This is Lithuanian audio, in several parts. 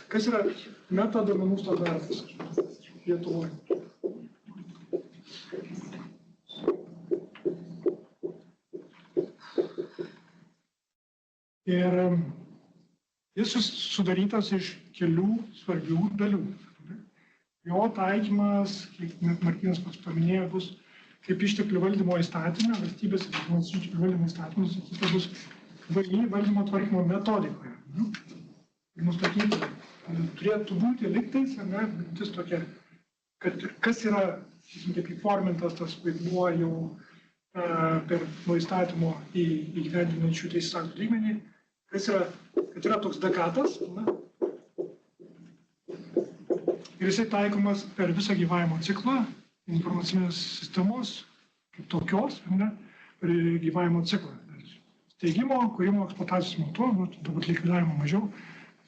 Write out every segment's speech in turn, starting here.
Kas yra metaduomenų standartas Lietuvoje? Ir jis sudarytas iš kelių svarbių dalių. Jo taikymas, kaip Martynas pats paminėjo, bus kaip išteklių valdymo įstatymė, valstybės išteklių valdymo įstatymas, tai bus VI valdymo tvarkymo metodikoje. Ir nustatyti, turėtų būti lygtais, ar ne, mintis tokia, kad kas yra, kaip įformintas tas vaidmuo jau per nuo įstatymo įgyvendinančių teisės aktų lygmenį, kas yra, kad yra toks dekatas, na, ir jisai taikomas per visą gyvavimo ciklą, informacinės sistemos, kaip tokios, ne, per gyvavimo ciklą. Steigimo, kūrimo, eksploatacijos metu, turbūt likvidavimo mažiau,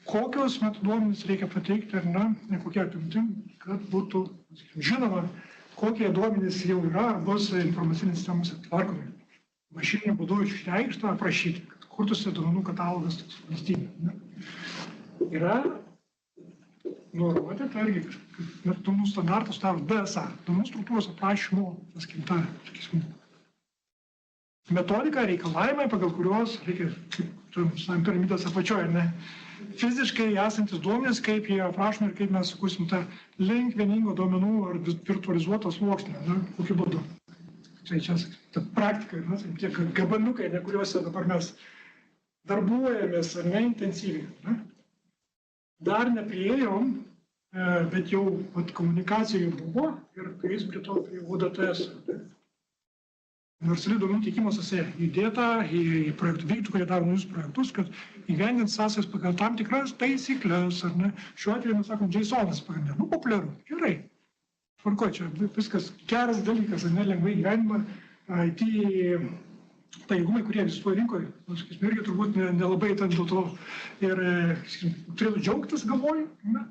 kokios metaduomenys reikia pateikti, ar ne, kokie apimtim, kad būtų žinoma, kokie duomenys jau yra, ar bus informacinės sistemos tvarkomi. Mašininiu būdu išreikšta, aprašyti, kad kurtųsi duomenų katalogas valstybė. Yra nurodyta irgi, kad duomenų standartas sudaro DSA, duomenų struktūros aprašymo, metodika, reikalavimai, pagal kuriuos reikia, kaip piramidės apačioje, ne, fiziškai esantis duomenys, kaip jie aprašomi ir kaip mes sukursim tą link vieningo duomenų ar virtualizuotos sluoksnį, ne, kokiu būdu. Tai čia ta praktika, ne, tie gabaliukai, ne, kuriuose dabar mes darbuojamės, ar ne, intensyviai. Ne. Dar nepriėjom, bet jau komunikacija jau buvo ir prieis prie to, prie UDTS. Universali duomenų teikimo sąsaja įdėta į projektų vykdytojų, kurie daro naujus projektus, kad įgyvendint sąsajas pagal tam tikras taisyklės, ar ne. Šiuo atveju mes sakom, JSON'as pagrindė. Nu, populiaru, gerai. Tvarko, čia viskas geras dalykas, ar ne, lengvai gyvenimą, IT pajėgumai, kurie egzistuoja rinkoje, sakysime, irgi turbūt nelabai ten dėl to ir turėtų džiaugtis, galvoju. Ne?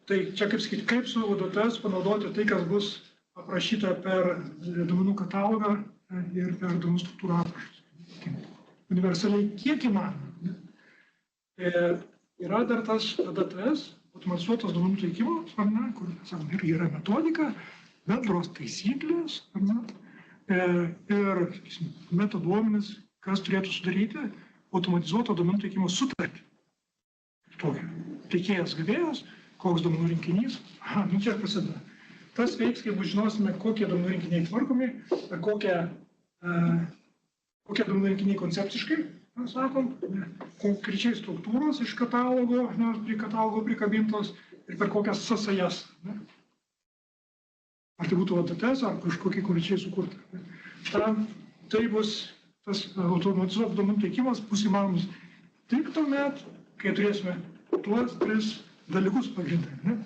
Tai čia, kaip sakyti, kaip su UDTS panaudoti tai, kas bus aprašyta per duomenų katalogą ir per duomenų struktūrą aprašus. Universaliai kiek įmanoma. Yra dar tas UDTS, automatizuotas duomenų teikimas, ar ne, kur, sakom, irgi yra metodika, bendros taisyklės, ar ne, ir metaduomenys, kas turėtų sudaryti automatizuoto duomenų teikimo sutartį. Tokia. Teikėjas gavėjas, koks duomenų rinkinys, nu čia prasideda. Tas veiks, kai žinosime, kokie duomenų rinkiniai tvarkomi, kokie duomenų rinkiniai koncepciškai, sakom, konkrečiai struktūros iš katalogo, prie katalogo prikabintos ir per kokias sąsajas. Ar tai būtų UDTS, ar kažkokie konkrečiai sukurta. Tai bus tas automatizuotas duomenų teikimas bus įmanomas tik tuomet, kai turėsime tuos tris dalykus pagrindai.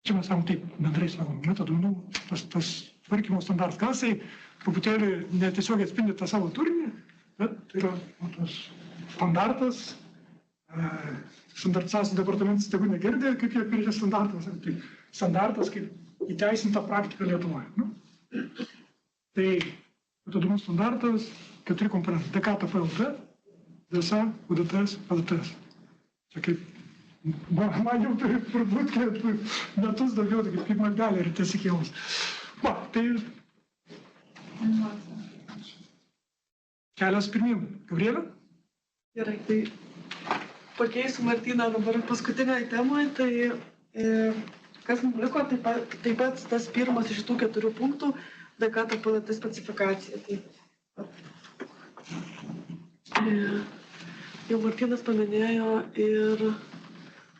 Čia mes sakom taip, bendrai sakom, metaduomenų, tas tvarkymo standartas. Gal jisai truputėlį netiesiog atspindi tą savo turinį, bet tai yra tas standartas. Standartizacijos departamentas tegu negirdė, kaip jie apibrėžia standartas. Tai standartas kaip įteisinta praktika Lietuvoje. Tai metaduomenų standartas, 4 komponentai. DKT PLT, DSA, UDTS, PDTS. Čia kaip, man jau turbūt metus daugiau, kaip maldelė ir tiesiekėlas. Va, tai kelias pirmyn. Gabrielė? Gerai, tai pakeisiu Martyną dabar paskutiniai temai, tai kas mums liko, taip pat tas pirmas iš tų 4 punktų, DKT PLT specifikacija. Jau Martynas paminėjo ir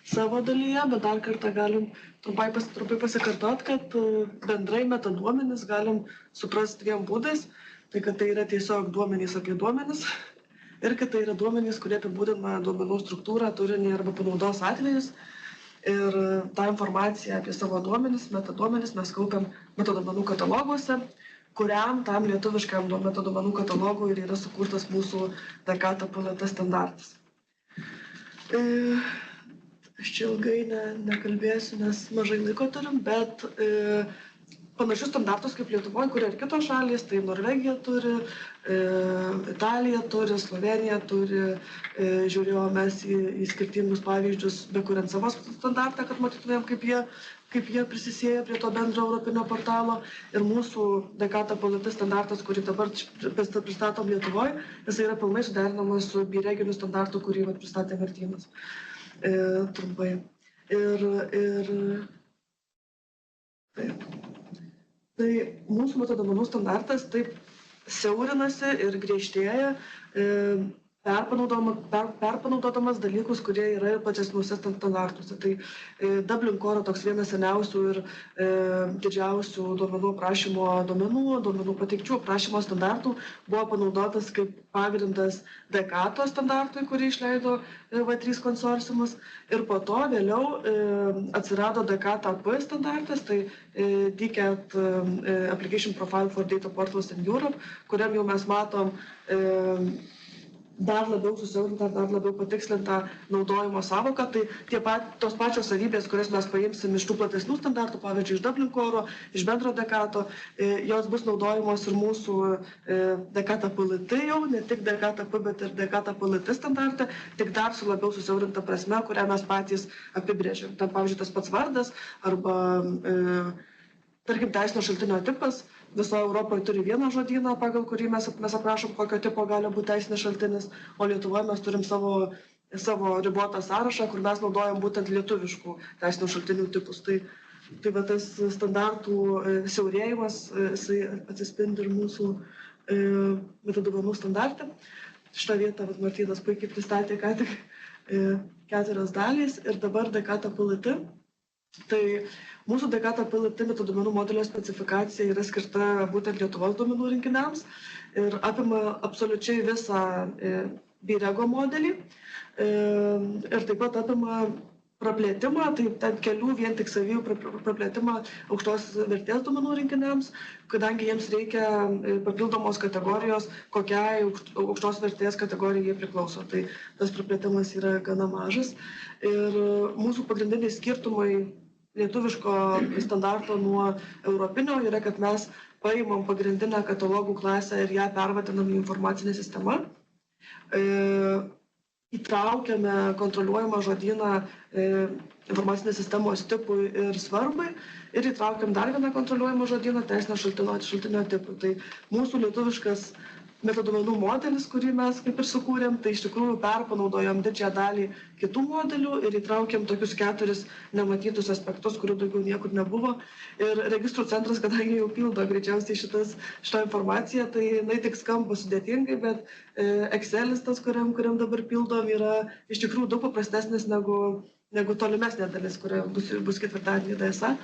savo dalyje, bet dar kartą galim trumpai pasikartot, kad bendrai metaduomenis galim suprasti 2 būdais. Tai kad tai yra tiesiog duomenys apie duomenis ir kad tai yra duomenys, kurie apibūdina duomenų struktūrą, turinį arba panaudos atvejus. Ir tą informaciją apie savo duomenis, metaduomenis mes kaupiam metaduomenų kataloguose, kuriam tam lietuviškam metaduomenų katalogui ir yra sukurtas mūsų DKT PLT standartas. Aš čia ilgai nekalbėsiu, nes mažai laiko turim, bet panašius standartus kaip Lietuvoje, kurie ir kitos šalys, tai Norvegija turi, Italija turi, Slovenija turi, žiūrėjome mes į skirtingus pavyzdžius, bekuriant savo standartą, kad matytumėm, kaip jie prisisėja prie to bendro europinio portalo. Ir mūsų Dekata PLT standartas, kurį dabar pristatom Lietuvoje, jis yra pilnai suderinamas su bireginiu standartu, kurį pristatė Martynas. Trumpai. Tai mūsų metaduomenų standartas taip siaurinasi ir griežtėja, perpanaudodamas dalykus, kurie yra ir platesniuose standartuose. Tai Dublin Core toks vienas seniausių ir didžiausių duomenų aprašymo duomenų pateikčių aprašymo standartų buvo panaudotas kaip pagrindas Dekato standartui, kurį išleido V3 konsorciumas. Ir po to vėliau atsirado Dekata AP standartas, tai DCAT Application Profile for Data Portals in Europe, kuriam jau mes matom dar labiau susiaurinta, dar labiau patikslinta naudojimo savoka. Tai tos pačios savybės, kurias mes paimsim iš tų platesnių standartų, pavyzdžiui, iš Dublin Core, iš bendro Dekato, jos bus naudojamos ir mūsų Dekata PLT jau, ne tik Dekata P, bet ir Dekata PLT standarte, tik dar su labiau susiaurinta prasme, kurią mes patys apibrėžiam. Ten, pavyzdžiui, tas pats vardas arba, tarkim, teisinio šaltinio tipas. Visoje Europoje turi vieną žodyną, pagal kurį mes aprašom, kokio tipo gali būti teisinis šaltinis, o Lietuvoje mes turim savo ribotą sąrašą, kur mes naudojam būtent lietuviškų teisinių šaltinių tipus. Tai va tas standartų siaurėjimas, jisai atsispindi ir mūsų metaduomenų standarte. Šitą vietą Martynas puikiai pristatė ką tik 4 dalys ir dabar Dekata PLT. Tai mūsų Dekata PLT metaduomenų modelio specifikacija yra skirta būtent Lietuvos duomenų rinkiniams ir apima absoliučiai visą BIREGO modelį ir taip pat apima praplėtimą, tai ten kelių vien tik savijų praplėtimą aukštos vertės duomenų rinkiniams, kadangi jiems reikia papildomos kategorijos, kokiai aukštos vertės kategorijai jie priklauso. Tai tas praplėtimas yra gana mažas. Ir mūsų pagrindiniai skirtumai lietuviško standarto nuo europinio yra, kad mes paimam pagrindinę katalogų klasę ir ją pervadinam į informacinę sistemą. Įtraukiame kontroliuojamą žodyną informacinės sistemos tipui ir svarbai ir įtraukiam dar vieną kontroliuojamą žodyną teisinio šaltinio tipui. Tai mūsų lietuviškas metaduomenų modelis, kurį mes kaip ir sukūrėm, tai iš tikrųjų perpanaudojom didžiąją dalį kitų modelių ir įtraukėm tokius 4 nematytus aspektus, kurių daugiau niekur nebuvo. Ir registrų centras, kadangi jau pildo greičiausiai šitą informaciją, tai jinai tik skamba sudėtingai, bet Excelis tas, kuriam dabar pildom, yra iš tikrųjų daug paprastesnis negu tolimesnė dalis, kuria bus ketvirtadienį DSA.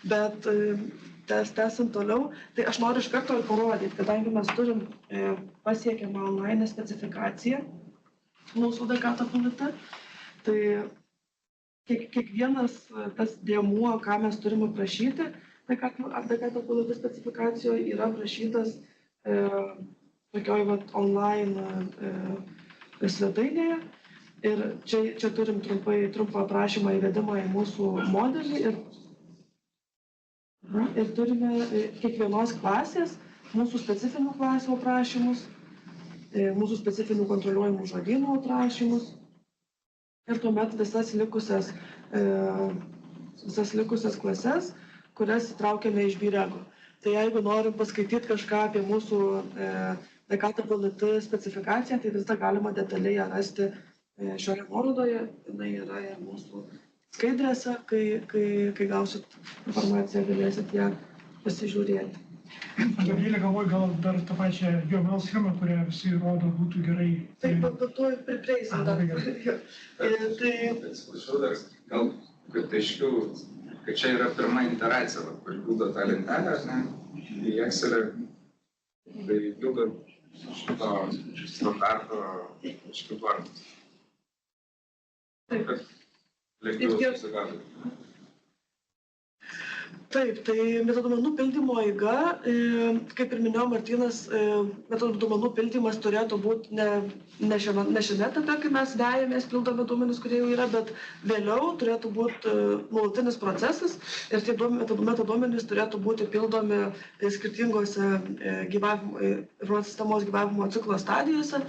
Bet tęsiant toliau, tai aš noriu iš karto ir parodyti, kadangi mes turim pasiekiamą online specifikaciją mūsų Dekata PLT, tai kiekvienas tas dėmuo, ką mes turime prašyti, Dekata PLT specifikacijoje yra prašytas tokioj online svetainėje. Ir čia turim trumpą aprašymą įvedimą į mūsų modelį ir turime kiekvienos klasės, mūsų specifinių klasių aprašymus, mūsų specifinių kontroliuojamų žodynų aprašymus ir tuomet visas likusias klases, kurias įtraukiame iš BIREGO. Tai jeigu norim paskaityti kažką apie mūsų Dekata PLT specifikaciją, tai visada galima detaliai ją rasti šioje nuorodoje, jinai yra ir mūsų skaidrėse, kai gausit informaciją, galėsit ją pasižiūrėti. Aš dar gėlė galvoju, gal dar tą pačią UML schemą, kurią visi rodo, būtų gerai. Taip, bet tuoj prieisim dar. Atsiprašau dar, gal, kad aiškiau, kad čia yra pirma iteracija, kur pildo tą lentelę, į Excelį, tai pildo šito standarto aiškių tvarkos. Taip. Lėktiau susigaudyt. Taip, tai metodų duomenų pildymo eiga, kaip ir minėjo Martynas, metodų duomenų pildymas turėtų būti ne šiame etape, kai mes vejamės, pildome duomenis, kurie jau yra, bet vėliau turėtų būti nuolatinis procesas ir tie metodų duomenys turėtų būti pildomi skirtingose informacinės sistemos gyvavimo ciklo stadijose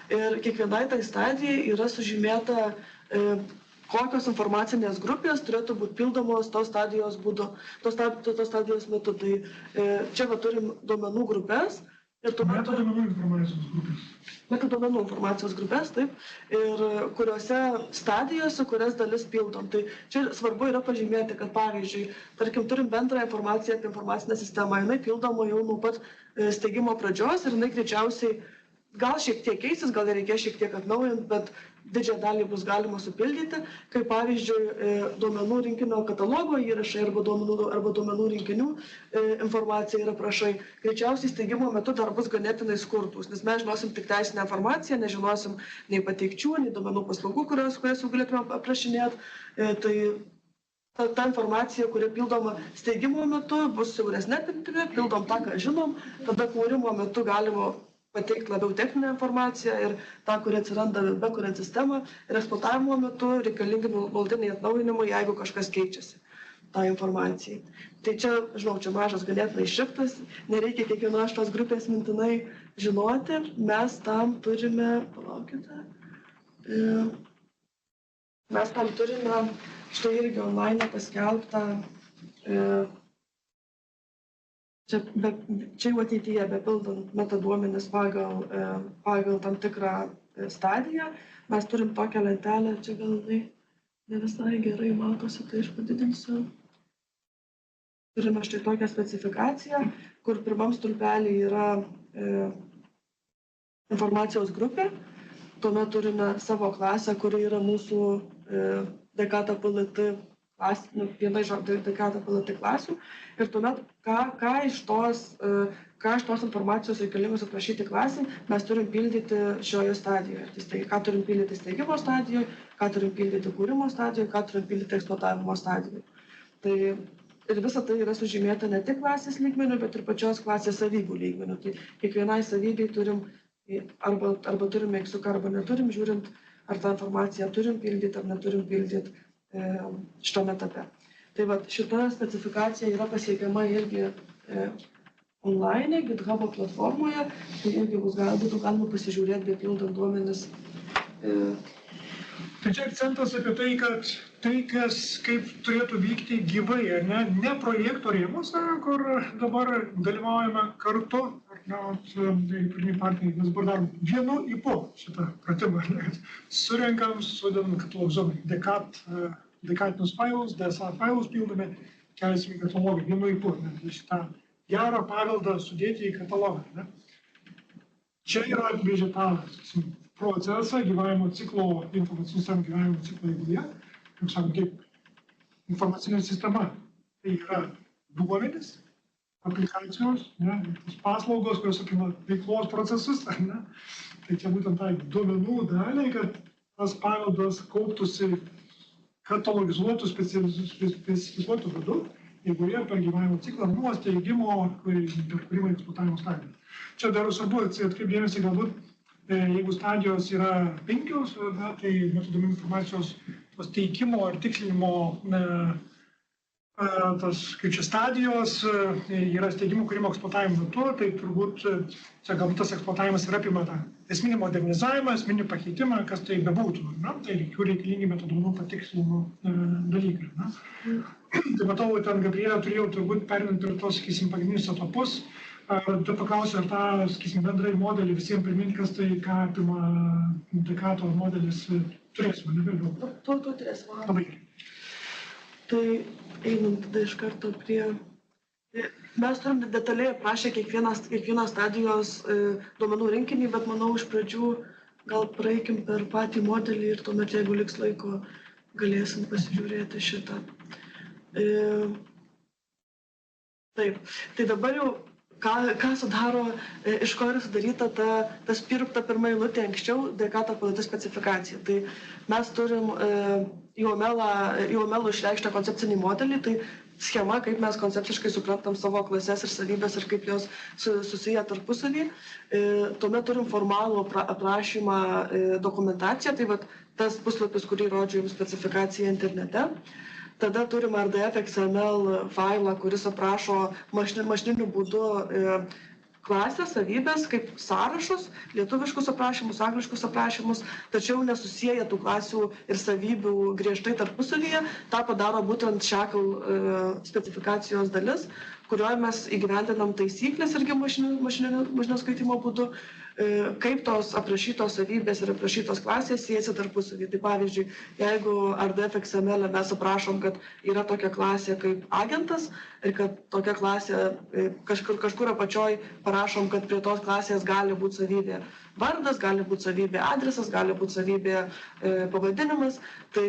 ir kiekvienai tai stadijai yra sužymėta kokios informacinės grupės turėtų būti pildomos tos stadijos būdu, tos stadijos metu. Tai čia turim duomenų grupės. Metaduomenų informacijos grupės. Metaduomenų informacijos grupės, taip. Ir kuriuose stadijose, kurias dalis pildom. Tai čia svarbu yra pažymėti, kad pavyzdžiui, tarkim, turim bendrą informaciją apie informacinę sistemą. Jinai pildoma jau nuo pat steigimo pradžios ir jinai greičiausiai gal šiek tiek keisis, gal reikės šiek tiek atnaujinti, bet didžiąją dalį bus galima supildyti, kaip pavyzdžiui duomenų rinkinio katalogo įrašai arba duomenų rinkinių informacija ir aprašai. Greičiausiai steigimo metu dar bus ganėtinai skurdus, nes mes žinosim tik teisinę informaciją, nežinosim nei pateikčių, nei duomenų paslaugų, kurias jau galėtume aprašinėti. Tai ta informacija, kuri pildoma steigimo metu, bus siauresnė apimtimi, pildom tą, ką žinom, tada kūrimo metu galima pateikti labiau techninę informaciją ir tą, kuri atsiranda bekuriant sistemą ir eksploatavimo metu reikalingi nuolatiniai atnaujinimai, jeigu kažkas keičiasi tą informaciją. Tai čia, žinau, čia mažas ganėtinai šriftas, nereikia kiekvienos šitos grupės mintinai žinoti, mes tam turime, palaukite, štai irgi online paskelbtą čia jau ateityje, bepildant metaduomenis pagal tam tikrą stadiją, mes turim tokią lentelę, čia gal ne visai gerai matosi, tai aš padidinsiu. Turime štai tokią specifikaciją, kur pirmam stulpelį yra informacijos grupė, tuomet turime savo klasę, kuri yra mūsų DKTPLT viena iš DKTPLT klasių ir tuomet ką iš tos informacijos reikalingos aprašyti klasiai mes turim pildyti šioje stadijoje. Tai ką turim pildyti steigimo stadijoje, ką turim pildyti kūrimo stadijoje, ką turim pildyti eksploatavimo stadijoje. Tai ir visa tai yra sužymėta ne tik klasės lygmeniu, bet ir pačios klasės savybių lygmeniu. Tai kiekvienai savybei turim arba turime X-uką, arba neturim, žiūrint, ar tą informaciją turim pildyti, ar neturim pildyti šitame etape. Tai šita specifikacija yra pasiekiama irgi online, GitHub platformoje, tai irgi būtų galima pasižiūrėti, bepildant duomenis. Tai čia akcentas apie tai, kad tai, kaip turėtų vykti gyvai, ne projekto rėmuose, kur dabar dalyvaujame kartu, pirmieji partneriai, mes dabar darom vienu ypu šitą pratimą, surenkam, sudedam katalogizomai, dekatinius failus, DSA failus pildame, keliasim į katalogą, vienu ypu, šitą gerą paveldą sudėti į katalogą. Čia yra apibrėžę tą procesą gyvavimo ciklo, informacinio sistemų gyvavimo ciklo eigoje, kaip sakom, kaip informacinė sistema. Tai yra duomenys, aplikacijos, paslaugos, kurios apima veiklos procesus, tai čia būtent tai duomenų daliai, kad tas paveldas kauptųsi katalogizuotų, specifikuotų būdų, eigoje per gyvavimo ciklą nuo steigimo per kūrimą eksploatavimo stadiją. Čia dar svarbu atkreipti dėmesį, galbūt, jeigu stadijos yra 5, tai metaduomenų informacijos teikimo ir tikslinimo tas kaip čia stadijos yra steigimo, kūrimo, eksploatavimo metu, tai turbūt čia galbūt tas eksploatavimas ir apima tą esminį modernizavimą, esminį pakeitimą, kas tai bebūtų, tai reikalingi metaduomenų patikslinimo dalykai. Tai matau, ten Gabrielė turėjau turbūt perinant per tos, sakysim, pagrindinius etapus. Tu paklausi, ar tą, sakysim, bendrai modelį visiems priminti, kas tai, ką apima Dekato modelis, turėsime, ne vėliau. To turėsime. Labai gerai. Tai einant tada iš karto prie... Mes turim detaliai aprašę kiekvieną stadijos duomenų rinkinį, bet manau, iš pradžių gal praeikim per patį modelį ir tuomet, jeigu liks laiko, galėsim pasižiūrėti šitą. Taip, tai dabar jau ką sudaro, iš ko yra sudaryta tas pirma eilutė anksčiau DKTPLT specifikacija. Tai mes turim UML išreikštą koncepcinį modelį, tai schema, kaip mes koncepciškai suprantam savo klases ir savybės ir kaip jos susiję tarpusavį. Tuomet turim formalų aprašymą dokumentaciją, tai vat tas puslapis, kurį rodžiu jums specifikaciją internete. Tada turim RDF XML failą, kuris aprašo mašininiu būdu klasės, savybės, kaip sąrašus, lietuviškus aprašymus, angliškus aprašymus, tačiau nesusieja tų klasių ir savybių griežtai tarpusavyje. Ta padaro būtent Shackle specifikacijos dalis, kurioje mes įgyvendinam taisyklės irgi mašininio skaitimo būdu, kaip tos aprašytos savybės ir aprašytos klasės siejasi tarpusavį. Tai pavyzdžiui, jeigu RDF XML mes aprašom, kad yra tokia klasė kaip agentas ir kad tokia klasė kažkur apačioj parašom, kad prie tos klasės gali būti savybė vardas, gali būti savybė adresas, gali būti savybė pavadinimas, tai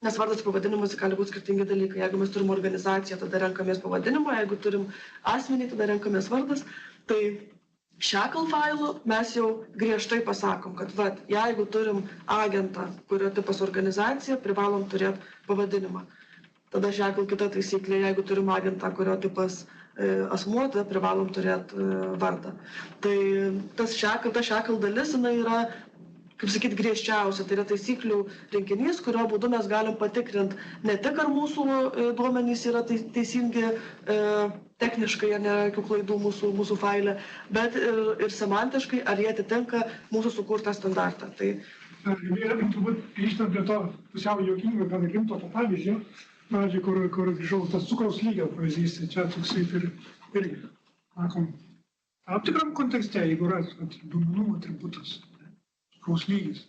nes vardas ir pavadinimas gali būti skirtingi dalykai. Jeigu mes turim organizaciją, tada renkamės pavadinimą, jeigu turim asmenį, tada renkamės vardas. Tai Shackle failu mes jau griežtai pasakom, kad jeigu turim agentą, kurio tipas organizacija, privalom turėti pavadinimą. Tada Shackle kita taisyklė, jeigu turim agentą, kurio tipas asmuo, tada privalom turėti vardą. Tai ta Shackle dalis, jinai yra, kaip sakyti, griežčiausia. Tai yra taisyklių rinkinys, kurio būdu mes galim patikrinti ne tik, ar mūsų duomenys yra teisingi techniškai, ar nėra jokių klaidų mūsų faile, bet ir semantiškai, ar jie atitinka mūsų sukurtą standartą. Tai turbūt grįžtant prie to pusiau juokingo, gal rimto to pavyzdžio, kur grįžau tas cukraus lygio pavyzdys, čia toksai irgi, sakom, tam tikram kontekste, jeigu yra duomenų atributas, cukraus lygis,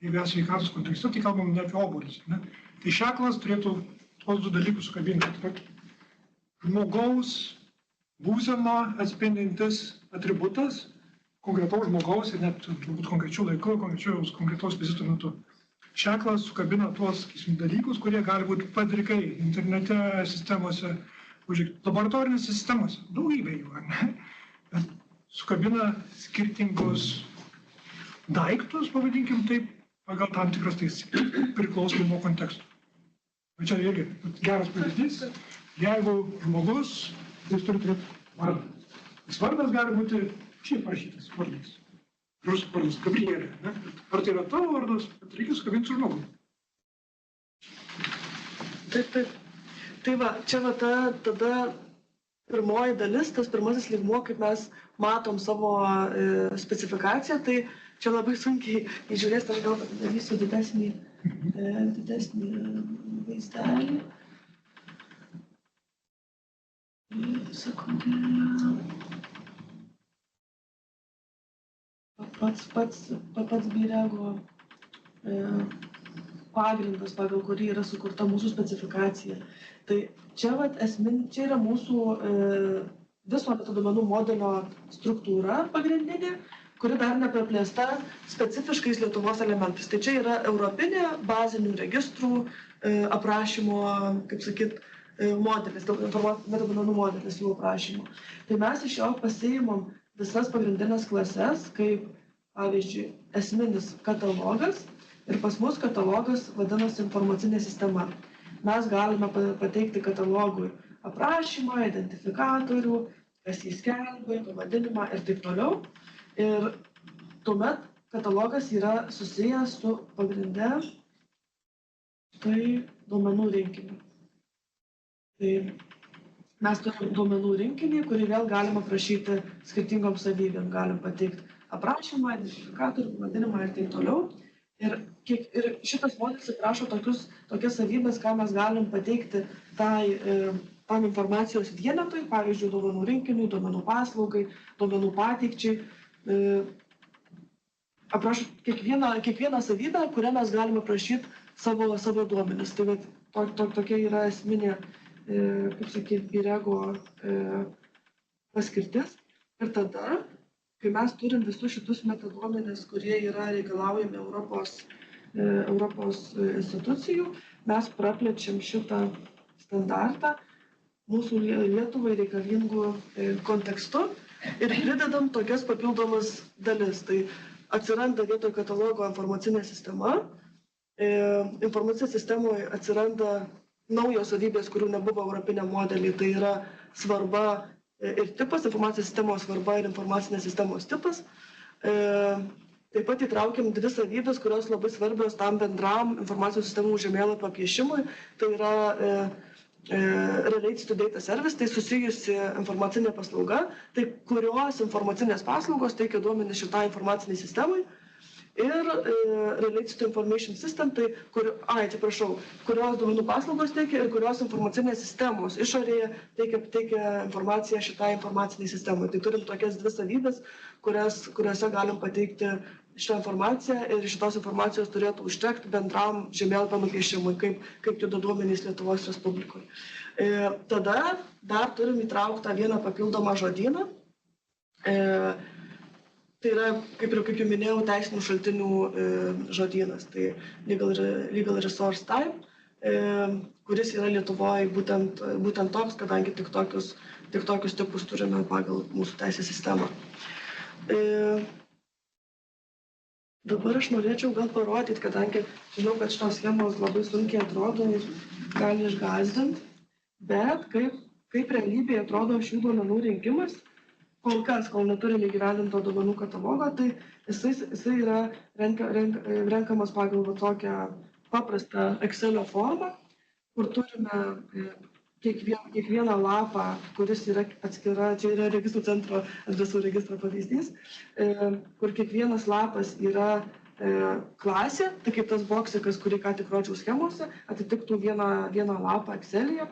jeigu esame sveikatos kontekste, tai kalbam ne apie obuolius. Tai Shackle'as turėtų tos du dalykus sukabinti. Žmogaus būseną atspindintis atributas, konkretaus žmogaus ir net turbūt konkrečių laikų, konkretaus vizito metu. Shackle'as sukabina tuos dalykus, kurie gali būti padrikai internete, sistemose, laboratorinėse sistemose, daugybė jų, ar ne? Bet sukabina skirtingus daiktus, pavadinkim taip, pagal tam tikras taisyklės, priklausomai nuo konteksto. Čia irgi geras pavyzdys. Jeigu žmogus, jis turi turėti vardą. Jis vardas gali būti šiaip parašytas vardas. Rusų vardas, Gabrielė. Ar tai yra tavo vardas, bet reikia sukabinti su žmogumi. Taip. Tai va, čia tada pirmoji dalis, tas pirmasis lygmuo, kaip mes matom savo specifikaciją, tai čia labai sunkiai įžiūrės, aš gal darysiu didesnį vaizdelį. Sekundėlę. Pats BIREGO pagrindas, pagal kurį yra sukurta mūsų specifikacija. Tai čia čia yra mūsų viso metaduomenų modelio struktūra pagrindinė, kuri dar nepraplėsta specifiškais Lietuvos elementais. Tai čia yra europinė bazinių registrų aprašymo, kaip sakyt, modelis, metaduomenų modelis jų aprašymo. Tai mes iš jo pasiimam visas pagrindinės klases, kaip, pavyzdžiui, esminis katalogas ir pas mus katalogas vadinasi informacinė sistema. Mes galime pateikti katalogui aprašymą, identifikatorių, kas jį skelbia, pavadinimą ir taip toliau. Ir tuomet katalogas yra susijęs su pagrinde duomenų rinkiniu. Tai mes turime duomenų rinkinį, kurį vėl galima prašyti skirtingom savybėm. Galim pateikti aprašymą, identifikatorių, pavadinimą ir taip toliau. Ir šitas modelis aprašo tokias savybės, ką mes galim pateikti tam informacijos vienetui, pavyzdžiui, duomenų rinkiniui, duomenų paslaugai, duomenų pateikčiai. Aprašo kiekvieną savybę, kurią mes galime prašyti savo duomenis. Tai tokia yra esminė, kaip sakyti, BIREGO paskirtis. Ir tada, kai mes turim visus šitus metaduomenis, kurie yra reikalaujami Europos institucijų, mes praplečiam šitą standartą mūsų Lietuvai reikalingų kontekstu ir pridedam tokias papildomas dalis. Tai atsiranda vietoj katalogo informacinė sistema. Informacinė sistemoje atsiranda naujos savybės, kurių nebuvo europiniam modeliui. Tai yra svarba ir tipas, informacinės sistemos svarba ir informacinės sistemos tipas. Taip pat įtraukiam dvi savybės, kurios labai svarbios tam bendram informacijos sistemų žemėlapio piešimui. Tai yra Relates to Data Service, tai susijusi informacinė paslauga, tai kurios informacinės paslaugos teikia duomenis šitai informaciniai sistemai. Ir Relates to Information System, tai kurios duomenų paslaugos teikia ir kurios informacinės sistemos išorėje teikia informaciją šitai informaciniai sistemai. Tai turim tokias dvi savybės, kuriuose galim pateikti šitą informaciją ir šitos informacijos turėtų užtekti bendram žemėlapio nupiešimui, kaip juda duomenys Lietuvos Respublikoje. Tada dar turim įtrauktą vieną papildomą žodyną. Tai yra, kaip jau minėjau, teisinių šaltinių žodynas. Tai Legal Resource Type, kuris yra Lietuvoje būtent toks, kadangi tik tokius tipus turime pagal mūsų teisės sistemą. Dabar aš norėčiau gal parodyti, kadangi žinau, kad šitos schemos labai sunkiai atrodo ir gali išgąsdinti, bet kaip realybėje atrodo šių duomenų rinkimas, kol neturime įgyvendinto duomenų katalogo, tai jisai yra renkamas pagal tokią paprastą Excelio formą, kur turime kiekvieną lapą, kuris yra atskira, čia yra registrų centro adresų registro pavyzdys, kur kiekvienas lapas yra klasė, tai kaip tas boksikas, kurį ką tik rodžiau schemose, atitiktų vieną lapą Excel'yje.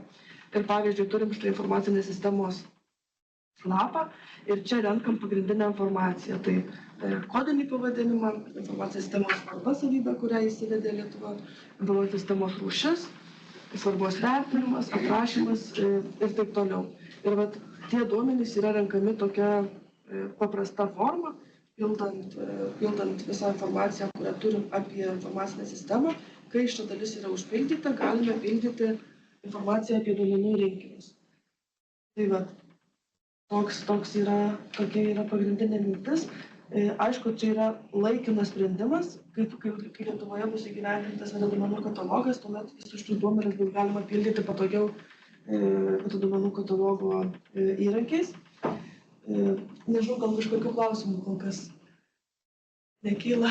Ir pavyzdžiui, turim štai informacinės sistemos lapą ir čia renkam pagrindinę informaciją. Tai kodinį pavadinimą, informacinės sistemos svarba savybę, kurią įsivedė Lietuva, informacinės sistemos rūšis, svarbos vertinimas, aprašymas ir taip toliau. Ir tie duomenys yra renkami tokia paprasta forma, pildant visą informaciją, kurią turim apie informacinę sistemą. Kai šita dalis yra užpildyta, galime pildyti informaciją apie duomenų rinkinius. Tai tokia yra pagrindinė mintis. Aišku, čia yra laikinas sprendimas, kai Lietuvoje bus įgyvendintas duomenų katalogas, tuomet visus šitus duomenis bus galima pildyti patogiau duomenų katalogo įrankiais. Nežinau, gal kažkokių klausimų kol kas nekyla.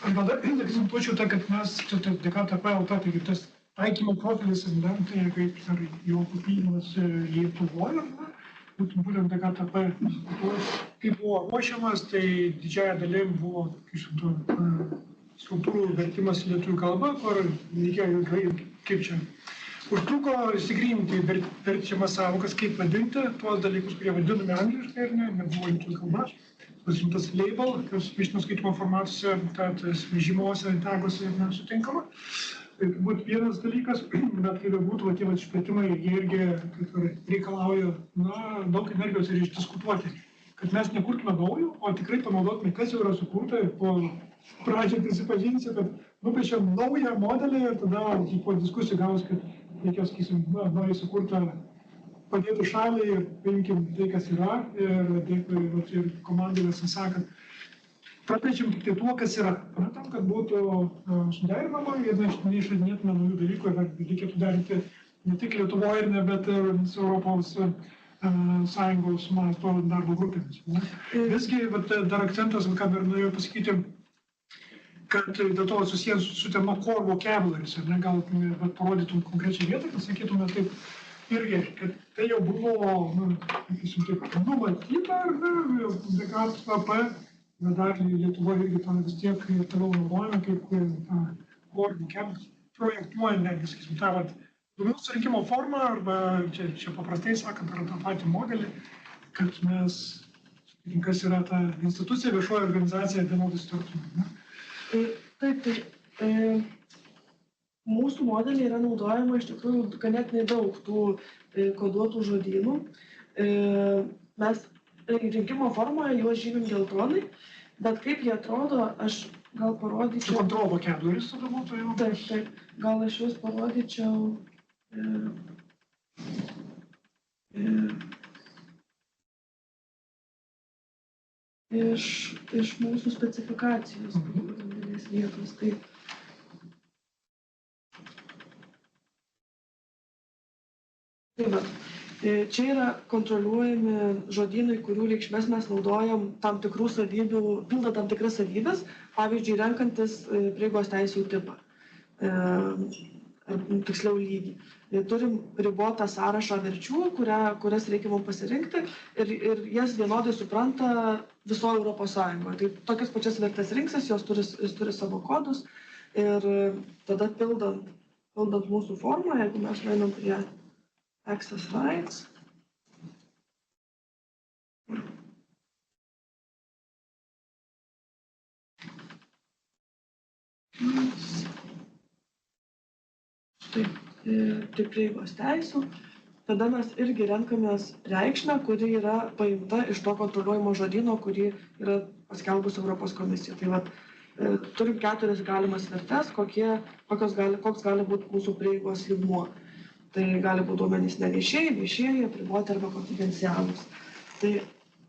Tada akcentuočiau tą, kad mes DKTP LT, taigi tas taikymo profilis, tai kaip jo kopijimas Lietuvoje, būtent DKTP, kaip buvo ruošiamas, tai didžiąją dalim buvo struktūrų vertimas į lietuvių kalbą, kur reikėjo kaip čia užtruko įsigryninti verčiamas savokas, kaip vadinti tuos dalykus, kurie vadinami angliškai ir nebuvo lietuvių kalba. Pasiimtas label, kas višinio skaitimo formatuose, tad žymuose, taguose nesutinkama. Tai turbūt vienas dalykas, bet kaip būtų, tie išplėtimai, jie irgi reikalauja daug energijos ir išdiskutuoti, kad mes nekurtume naujų, o tikrai panaudotume, kas jau yra sukurta ir po pradžiai prisipažinsiu, kad nupiešėm naują modelį ir tada po diskusijų gavus, kad reikėjo, sakysim, naują sukurtą padėtų šaliai ir paimkim tai, kas yra ir dėkui ir komandai visą sakant. Praplėčiam tik tai tuo, kas yra. Tam, kad būtų suderinama ir neišradinėtume naujų dalykų ir reikėtų derinti ne tik Lietuvoje, bet ir su Europos Sąjungos masto darbo grupėmis. Visgi dar akcentas, ką dar norėjau pasakyti, kad dėl to susijęs su tema core vocabularies, gal parodytum konkrečią vietą, kad sakytume taip irgi, kad tai jau buvo numatyta, DKTP, bet dar Lietuvoje irgi tą vis tiek toliau naudojame, kaip core vocabularies, projektuojant netgi, sakysim, tą duomenų surinkimo formą, arba čia paprastai sakant, yra tą patį modelį, kad mes, kas yra ta institucija, viešoji organizacija, vienodai sutartume. Taip, mūsų modeliai yra naudojama iš tikrųjų ganėtinai daug tų koduotų žodynų. Mes rinkimo formoje juos žymim geltonai, bet kaip jie atrodo, aš gal parodyčiau... Su control vocabularies tada būtų jau? Taip, gal aš juos parodyčiau... Iš mūsų specifikacijos pagrindinės vietos. Tai Tai va, čia yra kontroliuojami žodynai, kurių reikšmės mes naudojam tam tikrų savybių, pildo tam tikras savybės, pavyzdžiui, renkantis prieigos teisių tipą, tiksliau lygį. Turim ribotą sąrašą verčių, kurias reikia mums pasirinkti ir jas vienodai supranta visoje Europos Sąjungoje. Tai tokias pačias vertės rinksis, jos turi savo kodus ir tada pildant mūsų formą, jeigu mes einam prie access rights. Štai, tai prieigos teisų. Tada mes irgi renkamės reikšmę, kuri yra paimta iš to kontroliuojamo žodyno, kurį yra paskelbus Europos komisija. Tai vat, turim 4 galimas vertes, koks gali būti mūsų prieigos lygmuo. Tai gali būti duomenys neviešieji, viešieji, apriboti arba konfidencialūs. Tai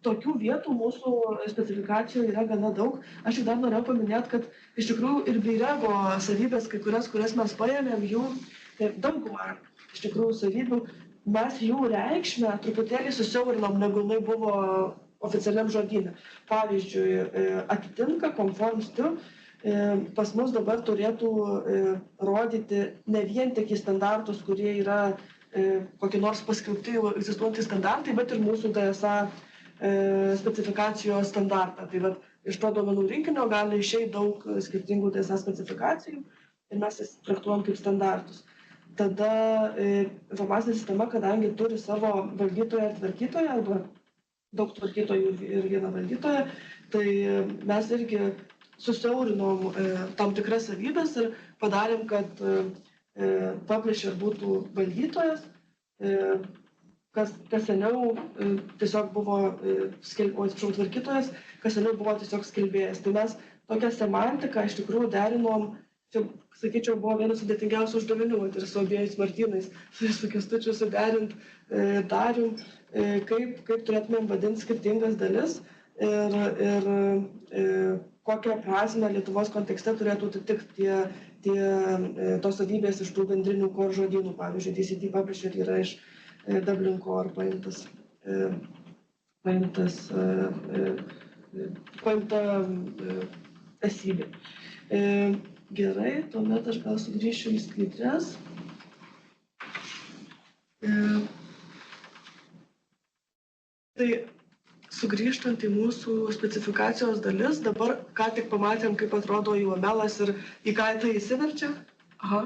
tokių vietų mūsų specifikacijoje yra gana daug. Aš tik dar norėjau paminėti, kad iš tikrųjų ir BEREGO savybės, kurias mes paėmėm, jų daugumą iš tikrųjų savybių, mes jų reikšmę truputėlį susiaurinom, negu jinai buvo oficialiam žodyne. Pavyzdžiui, atitinka, conforms to, pas mus dabar turėtų rodyti ne vien tik į standartus, kurie yra kokie nors paskelbti egzistuojantys standartai, bet ir mūsų DSA specifikacijos standartą. Tai vat, iš to duomenų rinkinio gali išeiti daug skirtingų DSA specifikacijų ir mes jas traktuojam kaip standartus. Tada informacinė sistema, kadangi turi savo valdytoją ir tvarkytoją, arba daug tvarkytojų ir vieną valdytoją, tai mes irgi susiaurinom tam tikras savybės ir padarėm, kad publisher būtų valdytojas, kas seniau tiesiog buvo tvarkytojas, kas seniau buvo tiesiog skelbėjas. Tai mes tokią semantiką iš tikrųjų derinom, čia, sakyčiau, buvo vienas sudėtingiausių uždavinių ir su abiejais Martynais, su Kęstučiu suderint Darium, kaip turėtumėm vadinti skirtingas dalis ir kokią prasmę Lietuvos kontekste turėtų atitikti tos savybės iš tų bendrinių core žodynų. Pavyzdžiui, DCT Publisher yra iš Dublin Core paimta esybė. Gerai, tuomet aš gal sugrįšiu į skaidres. Tai sugrįžtant į mūsų specifikacijos dalis, dabar ką tik pamatėm, kaip atrodo UML-as ir į ką tai įsiverčia. Aha.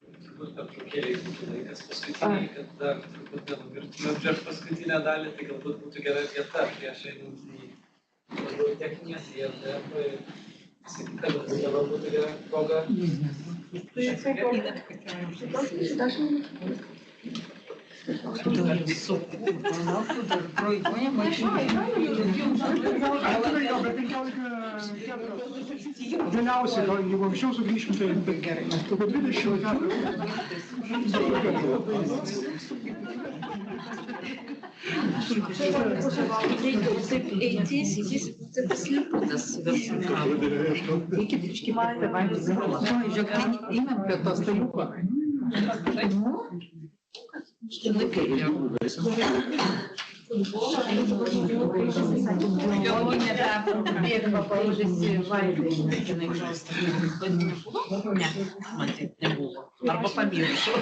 Turbūt pertraukėliai būtų laikas paskutiniai, kad dar turbūt nenuvirtume prieš paskutinę dalį, tai galbūt būtų gera vieta prieš einant į labiau techninę vietą. Sakyti, kad dabar būtų gera proga. Tai Vėliausiai, jeigu anksčiau sugrįšim, tai gerai. Po 20 Taip eiti, taip pasliputas viršų kabo. Reikia biškį pavalgyti. Žiūrėk, einam prie to staliuko. Štai kaip. Jo nebėgama paužėsi vaidai, jinai žaustas. Ne, man taip nebuvo. Arba pamiršau.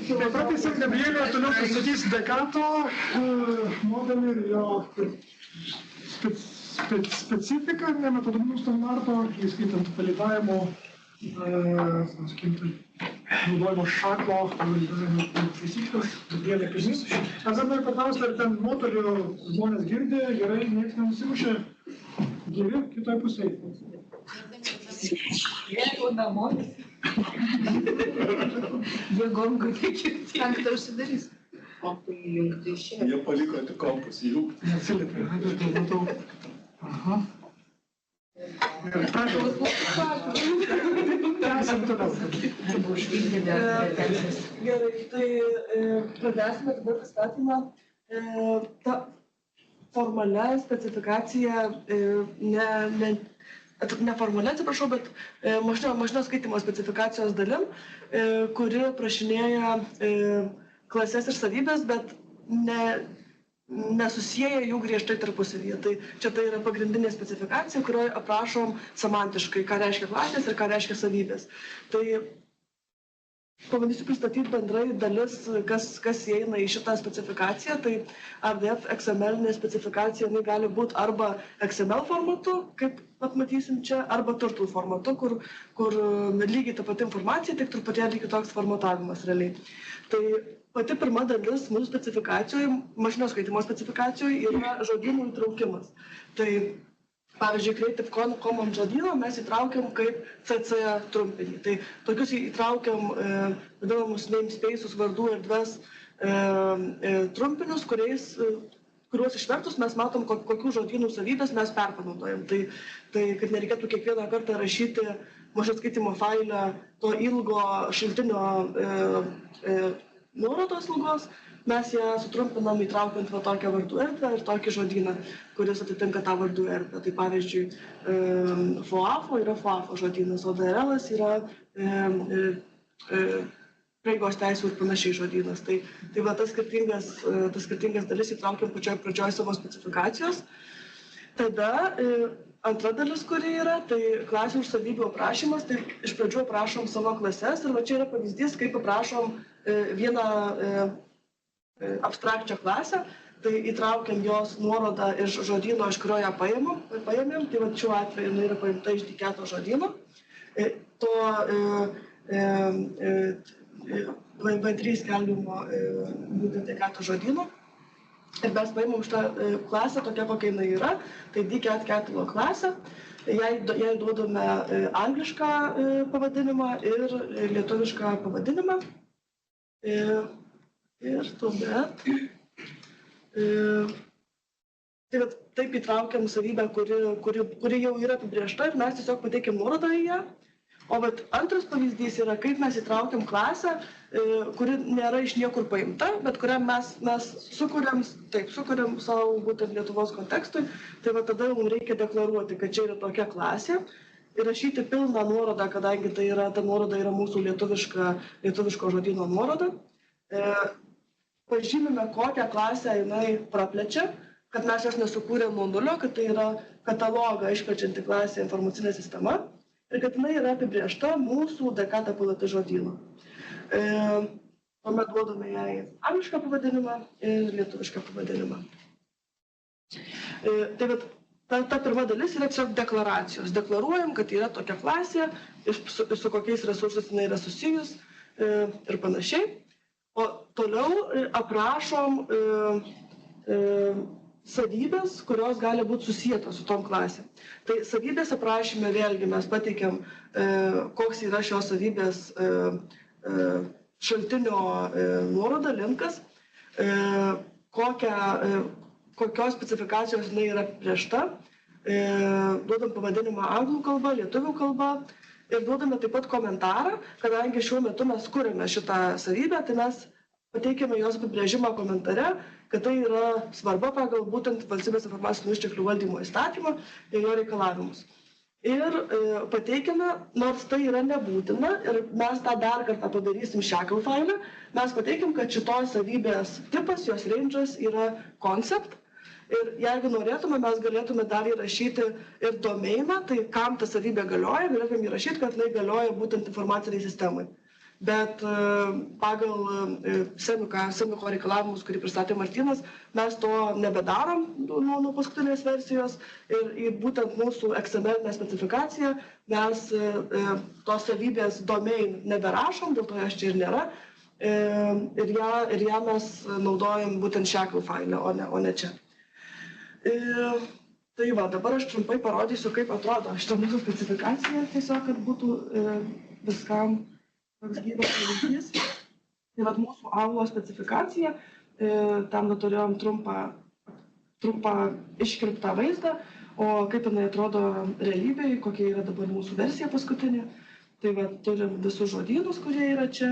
Kilometratais ir Gabrielė toliau pristatys Dekato modelį ir jo specifiką, ne metodologinių standarto, įskaitant validavimo, naudojimo šako, validavimo taisyklės, Gabrielė pirmis. Aš dar noriu paklausti, ar ten nuotoliu žmonės girdi, gerai, niekas nenusimušė, geri, kitoj pusėje. Jeigu namonis. Jėgom gali kirti. Ką tai užsidarys? O tai jungti išėjo. Jie paliko tik kompus įjungti. Neatsiliepė, matau. Aha. Ir prašau. Tęsim toliau. Gerai, tai pradėsime dabar pristatymą. Ta formalia specifikacija, neformalia, atsiprašau, bet mažinio skaitymo specifikacijos dalim, kuri prašinėja klases ir savybės, bet nesusieja jų griežtai tarpusavyje. Tai čia tai yra pagrindinė specifikacija, kurioje aprašom semantiškai, ką reiškia klasės ir ką reiškia savybės. Tai pabandysiu pristatyti bendrai dalis, kas įeina į šitą specifikaciją. Tai RDF XML specifikacija gali būti arba XML formatu, kaip matysim čia, arba turtle formatu, kur lygiai ta pati informacija, tik truputėlį kitoks formatavimas realiai. Tai pati pirma dalis mūsų specifikacijoje, mažinio skaitimo specifikacijoje, yra žodynų įtraukimas. Tai pavyzdžiui, Creative Commons žodyną mes įtraukiam kaip CC trumpinį. Tai tokius įtraukiam vadinamus namespace'us, vardų erdves trumpinius, kuriuos išvertus mes matom, kokių žodynų savybės mes perpanaudojam. Tai kad nereikėtų kiekvieną kartą rašyti mažo skaitimo failę to ilgo šaltinio nuorodos ilgos, mes ją sutrumpinam įtraukiant va tokią vardų erdvę ir tokį žodyną, kuris atitinka tą vardų erdvę. Tai pavyzdžiui, FOAFO yra FOAFO žodynas, o DRL-as yra prieigos teisų ir panašiai žodynas. Tai va tas skirtingas dalis įtraukiam pačioj pradžioj savo specifikacijos. Tada antra dalis, kuri yra, tai klasių ir savybių aprašymas. Tai iš pradžių aprašom savo klases ir va čia yra pavyzdys, kaip aprašom vieną abstrakčią klasę, tai įtraukiam jos nuorodą iš žodyno, iš kurio ją paėmėm. Tai va šiuo atveju jinai yra paimta iš Diketo žodyno. To V3 skelbimo būtent Diketo žodyno. Ir mes paėmėm šitą klasę tokia, kokia jinai yra. Tai Diket Ketilo klasė. Jai duodame anglišką pavadinimą ir lietuvišką pavadinimą. Ir tuomet taip įtraukiam savybę, kuri jau yra apibrėžta ir mes tiesiog pateikiam nuorodą į ją. O antras pavyzdys yra, kaip mes įtraukiam klasę, kuri nėra iš niekur paimta, bet kurią mes sukuriam savo būtent Lietuvos kontekstui. Tai tada mums reikia deklaruoti, kad čia yra tokia klasė. Ir rašyti pilną nuorodą, kadangi ta nuoroda yra mūsų lietuviško žodyno nuoroda. Pažymime, kokią klasę jinai praplečia, kad mes jos nesukūrėm nuo nulio, kad tai yra katalogą išplečianti klasė informacinė sistema ir kad jinai yra apibrėžta mūsų Dekata PLT žodyno. Tuomet duodame jai anglišką pavadinimą ir lietuvišką pavadinimą. Tai ta pirma dalis yra tiesiog deklaracijos. Deklaruojam, kad yra tokia klasė, su kokiais resursais jinai yra susijus ir panašiai. O toliau aprašom savybės, kurios gali būti susietos su tom klasėm. Tai savybės aprašyme vėlgi mes pateikiam, koks yra šios savybės šaltinio nuoroda, linkas, kokios specifikacijos jinai yra apibrėžta, duodam pavadinimą anglų kalba, lietuvių kalba ir duodame taip pat komentarą, kadangi šiuo metu mes kuriame šitą savybę, tai mes pateikiame jos apibrėžimą komentare, kad tai yra svarba pagal būtent Valstybės informacinių išteklių valdymo įstatymą ir jo reikalavimus. Ir pateikiame, nors tai yra nebūtina, ir mes tą dar kartą padarysim shackle failę, mes pateikim, kad šitos savybės tipas, jos range'as yra concept Ir jeigu norėtume, mes galėtume dar įrašyti ir domeiną, tai kam ta savybė galioja, galėtume įrašyti, kad jinai galioja būtent informaciniai sistemai. Bet pagal Semiko reikalavimus, kurį pristatė Martynas, mes to nebedarom nuo paskutinės versijos ir į būtent mūsų XML specifikaciją mes tos savybės domain neberašom, dėl to jos čia ir nėra. Ir ją mes naudojam būtent shackle file, o ne čia. Tai va, dabar aš trumpai parodysiu, kaip atrodo šitą mūsų specifikaciją, tiesiog, kad būtų viskam toks gyvas pavyzdys. Tai vat mūsų aulos specifikacija, tam turėjom trumpą iškirptą vaizdą, o kaip jinai atrodo realybėje, kokia yra dabar mūsų versija paskutinė. Tai vat turim visus žodynus, kurie yra čia.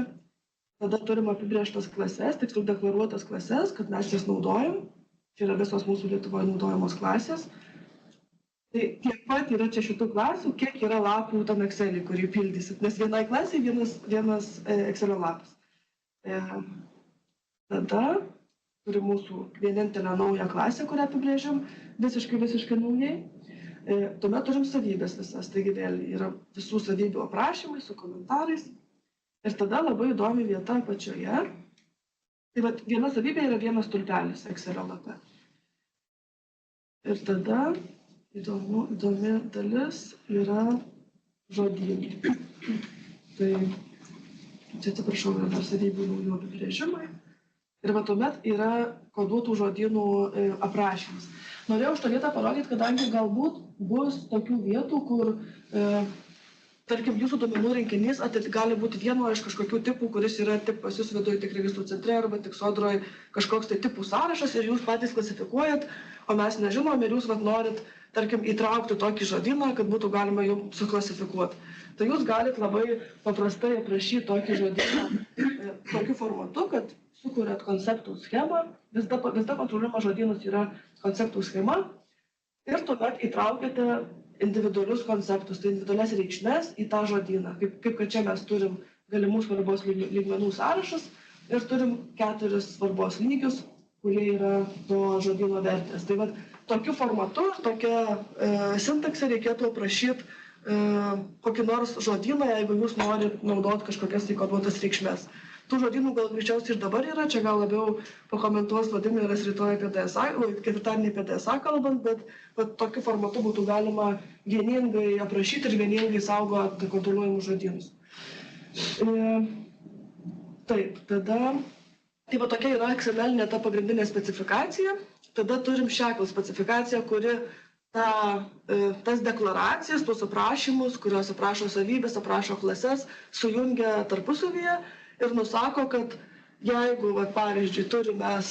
Tada turim apibrėžtas klases, tiksliau deklaruotas klases, kad mes jas naudojam. Čia yra visos mūsų Lietuvoje naudojamos klasės. Tai tiek pat yra čia šitų klasių, kiek yra lapų tam Excel'į, kurį pildysit, nes vienai klasiai vienas Excel'io lapas. Tada turim mūsų vienintelę naują klasę, kurią apibrėžiam visiškai naujai. Tuomet turim savybės visas, taigi vėl yra visų savybių aprašymai su komentarais. Ir tada labai įdomi vieta apačioje. Tai vat viena savybė yra vienas stulpelis Excel'io lape. Ir tada įdomi dalis yra žodynai. Tai čia atsiprašau, yra savybių naujų apibrėžimai. Ir va tuomet yra koduotų žodynų aprašymas. Norėjau šitą vietą parodyti, kadangi galbūt bus tokių vietų, kur tarkim, jūsų duomenų rinkinys gali būti vieno iš kažkokių tipų, kuris yra tik pas jūs viduje, tik registrų centre arba tik sodroje kažkoks tai tipų sąrašas ir jūs patys klasifikuojat, o mes nežinom ir jūs norit, tarkim, įtraukti tokį žodyną, kad būtų galima jų suklasifikuoti. Tai jūs galit labai paprastai aprašyti tokį žodyną tokiu formatu, kad sukuriat konceptų schemą, visada kontroliuojamas žodynas yra konceptų schema ir tuomet įtraukiate individualius konceptus, tai individualias reikšmes į tą žodyną. Kaip kad čia mes turim galimų svarbos lygmenų sąrašas ir turim 4 svarbos lygius, kurie yra to žodyno vertės. Tai vat, tokiu formatu ir tokia sintaksė reikėtų aprašyti kokį nors žodyną, jeigu jūs norit naudoti kažkokias tai koduotas reikšmes. Tų žodynų gal greičiausiai ir dabar yra, čia gal labiau pakomentuos Vladimiras rytoj apie DSA, ketvirtadienį apie DSA kalbant, bet tokiu formatu būtų galima vieningai aprašyti ir vieningai saugoti kontroliuojamus žodynus. Taip, tada, tai va tokia yra XML ta pagrindinė specifikacija, tada turim shackle specifikaciją, kuri tas deklaracijas, tuos aprašymus, kurios aprašo savybės, aprašo klases, sujungia tarpusavyje ir nusako, kad jeigu, pavyzdžiui, turim mes,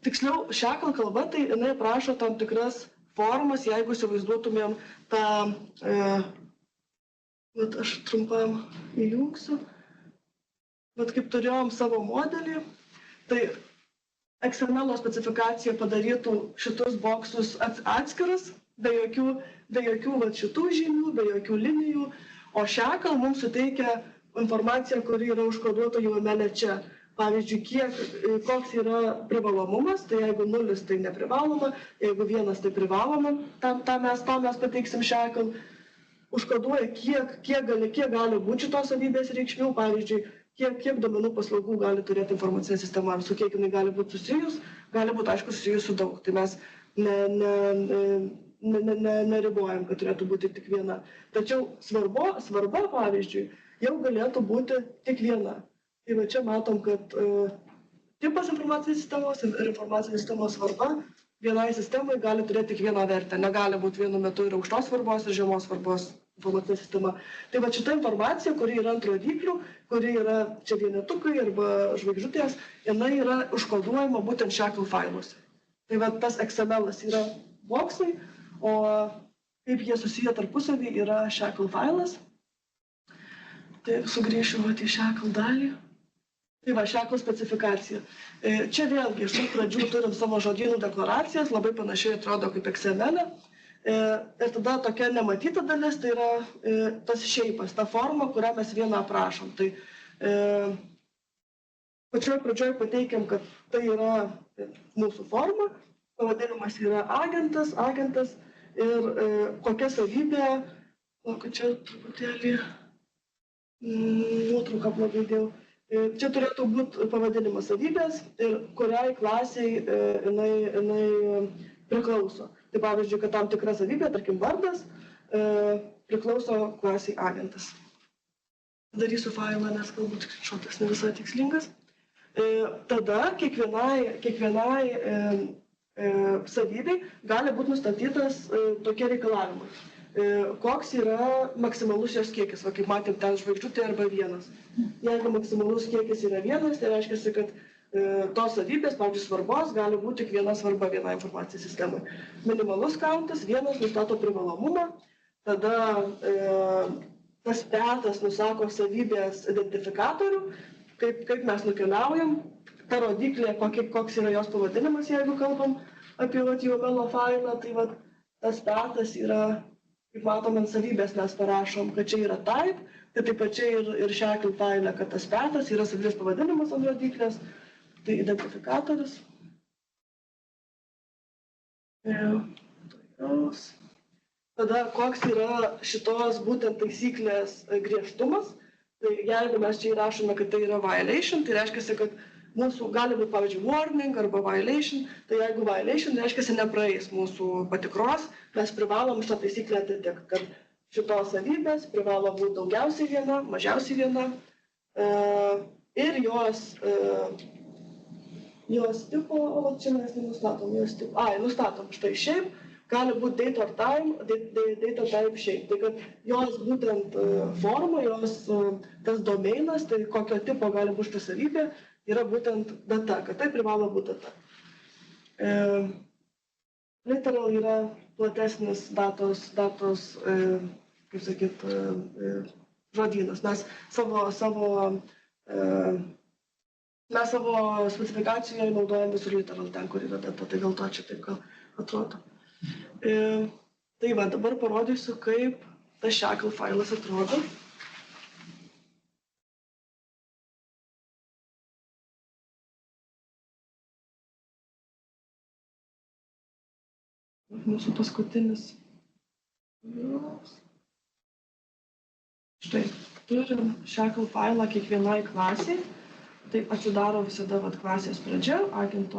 tiksliau, shackle kalba, tai jinai aprašo tam tikras formas, jeigu įsivaizduotumėm tą, aš trumpam įjungsiu, kaip turėjom savo modelį, tai XML specifikacija padarytų šitus boksus atskiras, be jokių šitų žymių, be jokių linijų, o shackle mums suteikia informaciją, kuri yra užkoduota UML čia. Pavyzdžiui, koks yra privalomumas, tai jeigu 0 tai neprivaloma, jeigu 1 tai privaloma, tam mes pateiksim shackle. Užkoduoja, kiek gali būti šitos savybės reikšmių, pavyzdžiui, kiek duomenų paslaugų gali turėti informacinė sistema, ar su kiek jinai gali būti susijus, gali būti, aišku, susijus su daug. Tai mes neribojam, kad turėtų būti tik viena. Tačiau svarba, pavyzdžiui, jau galėtų būti tik viena. Tai va čia matom, kad tipas informacinės sistemos ir informacinės sistemos svarba vienai sistemai gali turėti tik vieną vertę. Negali būti vienu metu ir aukštos svarbos, ir žemos svarbos informacinė sistema. Tai va šita informacija, kuri yra ant rodyklių, kuri yra čia vienetukai arba žvaigždutės, jinai yra užkoduojama būtent shackle failuose. Tai va tas XML yra boksai, o kaip jie susiję tarpusavį yra shackle failas. Tai sugrįšiu į shackle dalį. Tai va, shackle specifikacija. Čia vėlgi iš pradžių turim savo žodynų deklaracijas, labai panašiai atrodo kaip XML. Ir tada tokia nematyta dalis, tai yra tas šeipas, ta forma, kurią mes vieną aprašom. Tai Pačioj pradžioj pateikiam, kad tai yra mūsų forma, pavadinimas yra agentas ir kokia savybė, kad čia truputėlį nuotrauką blogai dėjau. Čia turėtų būti pavadinimas savybės ir kuriai klasiai jinai priklauso. Tai pavyzdžiui, kad tam tikra savybė, tarkim vardas, priklauso klasiai agentas. Darysiu failą, nes galbūt šotas ne visai tikslingas. Tada kiekvienai savybei gali būti nustatytas tokie reikalavimai. Koks yra maksimalus jos kiekis, va kaip matėm ten žvaigždutė arba 1. Jeigu maksimalus kiekis yra 1, tai reiškia, kad tos savybės, pavyzdžiui, svarbos gali būti tik viena svarba vienai informacijai sistemai. Minimalus countas, 1 nustato privalomumą, tada tas petas nusako savybės identifikatorių, kaip mes nukeliaujam, ta rodiklė, koks yra jos pavadinimas, jeigu kalbam apie UML failą, tai tas petas yra, kaip matom, ant savybės mes parašom, kad čia yra type, tai taip pačiai ir shackle failė, kad tas petas yra savybės pavadinimas ant rodiklės, tai identifikatorius. Tada koks yra šitos būtent taisyklės griežtumas, tai jeigu mes čia įrašome, kad tai yra violation, tai reiškia, kad mūsų gali būti, pavyzdžiui, warning arba violation, tai jeigu violation, reiškia, nepraeis mūsų patikros, mes privalom šitą taisyklę atitikti, kad šitos savybės privalo būti daugiausiai 1, mažiausiai 1 ir jos tipo, o čia mes nenustatom, jos tipo, nustatom, štai šiaip, gali būti date or time, date or type shape. Tai kad jos būtent forma, jos tas domeinas, tai kokio tipo gali būti šita savybė, yra būtent data, kad tai privalo būti data. Literal yra platesnis datos, kaip sakyt, žodynas. Mes savo specifikacijoje naudojam visur literal ten, kur yra data, tai gal to čia taip gal atrodo. Tai va, dabar parodysiu, kaip tas shackle failas atrodo. Mūsų paskutinis. Štai, turim shackle failą kiekvienai klasiai. Tai atsidaro visada klasės pradžia, agento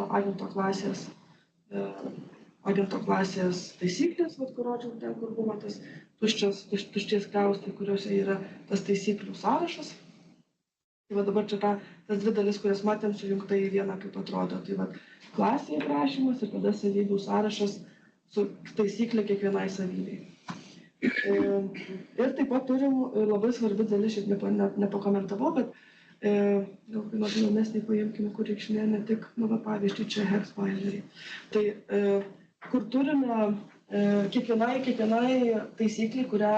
klasės taisyklės, kur rodžiau ten, kur buvo tas tuščias kliaustai, kuriuose yra tas taisyklių sąrašas. Tai dabar čia tas dvi dalis, kurias matėm, sujungta į vieną, kaip atrodo. Tai klasėje aprašymas ir tada savybių sąrašas su taisyklė kiekvienai savybei. Ir taip pat turim labai svarbi dalis, šiaip nepakomentavau, bet gal įdomesnį paimkime, kur reikšmė ne tik, pavyzdžiui, čia hex binary. Tai kur turime kiekvienai taisyklį, kurią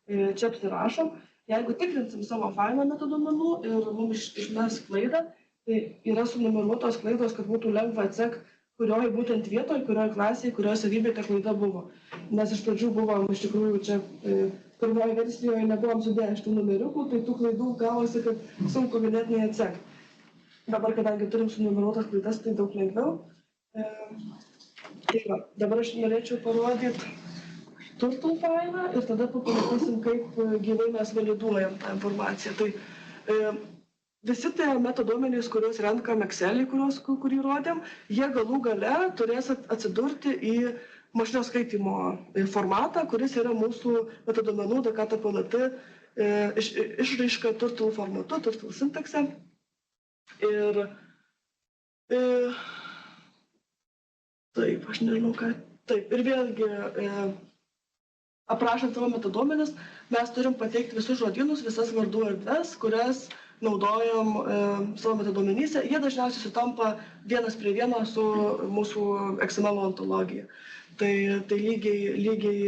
čia apsirašom, jeigu tikrinsim savo failą metaduomenų ir mums išmes klaidą, tai yra sunumeruotos klaidos, kad būtų lengva atsekti, kurioje būtent vietoje, kurioje klasėje, kurioje savybėje ta klaida buvo. Nes iš pradžių buvom, iš tikrųjų, čia pirmoje versijoje nebuvom sudėję šitų numeriukų, tai tų klaidų gavosi, kad sunku ganėtinai atsekti. Dabar, kadangi turim sunumeruotas klaidas, tai daug lengviau. Tai va, dabar aš norėčiau parodyti turtle failą ir tada pamatysim, kaip gyvai mes validuojam tą informaciją. Tai visi tie metaduomenys, kuriuos renkam Excel'į, kurį rodėm, jie galų gale turės atsidurti į mašinio skaitymo formatą, kuris yra mūsų metaduomenų DKTPLT išraiška turtle formatu, turtle sintakse. Ir taip, aš nežinau ką. Taip, ir vėlgi, aprašant savo metaduomenis, mes turim pateikti visus žodynus, visas vardų erdves, kurias naudojam savo metaduomenyse. Jie dažniausiai sutampa 1:1 su mūsų XML ontologija. Tai lygiai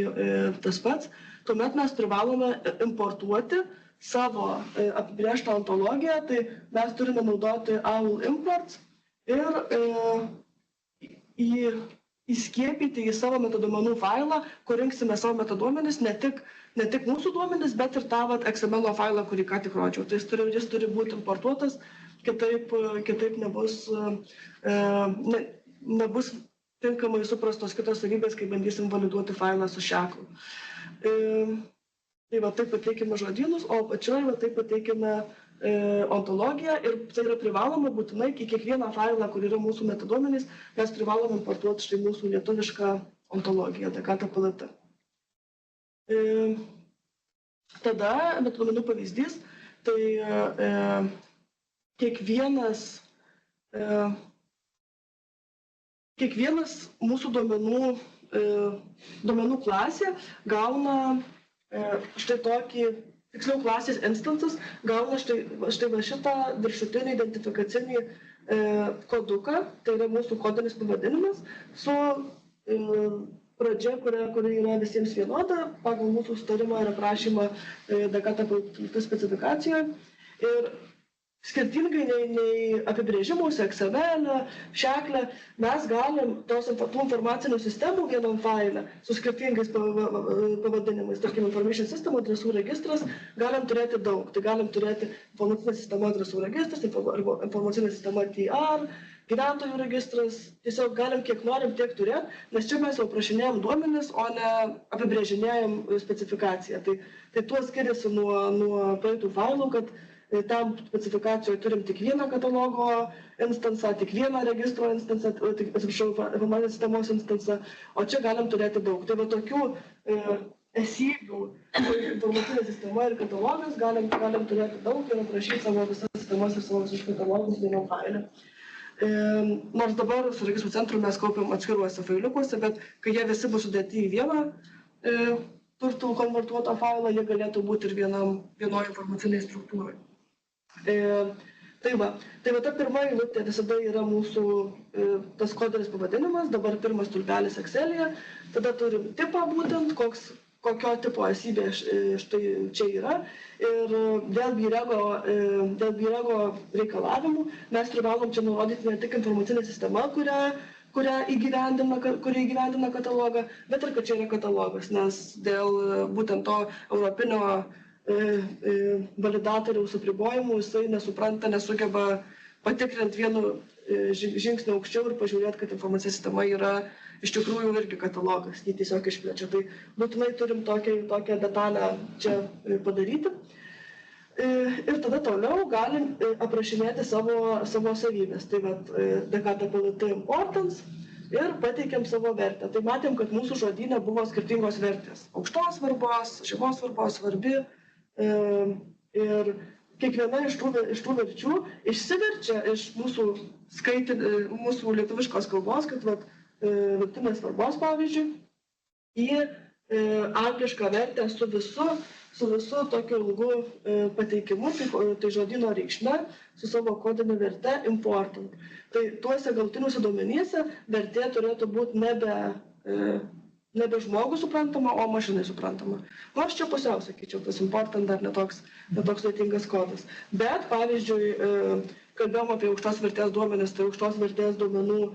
tas pats. Tuomet mes privalome importuoti savo apibrėžtą ontologiją, tai mes turime naudoti OWL imports ir įskiepyti į savo metaduomenų failą, kur rinksime savo metaduomenis, ne tik mūsų duomenis, bet ir tą XML failą, kurį ką tik rodžiau. Tai jis turi būti importuotas kitaip nebus tinkamai suprastos kitos savybės, kai bandysim validuoti failą su šeklu. Tai va, taip pateikime žodynus, o pačioj va, taip pateikime ontologiją ir tai yra privaloma būtinai, į kiekvieną failą, kur yra mūsų metaduomenys, mes privalom importuoti štai mūsų lietuvišką ontologiją, DKTPLT. Tada metaduomenų pavyzdys, tai kiekvienas mūsų duomenų klasė gauna štai tokį, tiksliau klasės instancas, gauna štai va šitą viršutinį identifikacinį koduką, tai yra mūsų kodinis pavadinimas, su pradžia, kuri yra visiems vienoda, pagal mūsų sutarimą ir aprašymą DKTPLT specifikacijoje. Ir skirtingai nei apibrėžimuose, XML, šekle, mes galim tų informacinių sistemų vienam faile su skirtingais pavadinimais, tarkim, information system adresų registras, galim turėti daug. Tai galim turėti informacinė sistema adresų registras, informacinė sistema TR, gyventojų registras, tiesiog galim kiek norim tiek turėti, nes čia mes jau aprašinėjom duomenis, o ne apibrėžinėjom specifikaciją. Tai tuo skiriasi nuo praeitų failų, kad tam specifikacijoje turim tik vieną katalogo instansą, tik vieną registro instansą, atsiprašau, informacinės sistemos instansą, o čia galim turėti daug. Tai va tokių esybių informacinė sistema ir katalogas galim turėti daug ir aprašyti savo visas sistemas ir savo visus katalogus vienam faile. Nors dabar su registrų centru mes kaupiam atskiruose failiukuose, bet kai jie visi bus sudėti į vieną turtų konvertuotą failą, jie galėtų būti ir vienoje informaciniai struktūrai. Tai va, ta pirma eilutė visada yra mūsų tas kodinis pavadinimas, dabar pirmas stulpelis Excel'e, tada turim tipą būtent, kokio tipo esybė štai čia yra ir dėl BIREGO reikalavimų mes privalom čia nurodyti ne tik informacinę sistemą, kuri įgyvendina katalogą, bet ir kad čia yra katalogas, nes dėl būtent to europinio validatoriaus apribojimų jisai nesugeba patikrinti vienu žingsniu aukščiau ir pažiūrėti, kad informacinė sistema yra iš tikrųjų irgi katalogas, jį tiesiog išplečia. Tai būtinai turim tokią detalę čia padaryti. Ir tada toliau galim aprašinėti savo savybės. Tai vat DKTPLT importance ir pateikiam savo vertę. Tai matėm, kad mūsų žodyne buvo skirtingos vertės. Aukštos svarbos, žemos svarbos, svarbi. Ir kiekviena iš tų verčių išsiverčia iš mūsų lietuviškos kalbos, kad vertinės svarbos, pavyzdžiui, į anglišką vertę su visu tokiu ilgu pateikimu, tai žodyno reikšme, su savo kodine verte important. Tai tuose galutiniuose duomenyse vertė turėtų būti nebe žmogų suprantama, o mašinai suprantama. Nors čia pusiau, sakyčiau, tas important dar netoks sudėtingas kodas. Bet, pavyzdžiui, kalbėjom apie aukštos vertės duomenis, tai aukštos vertės duomenų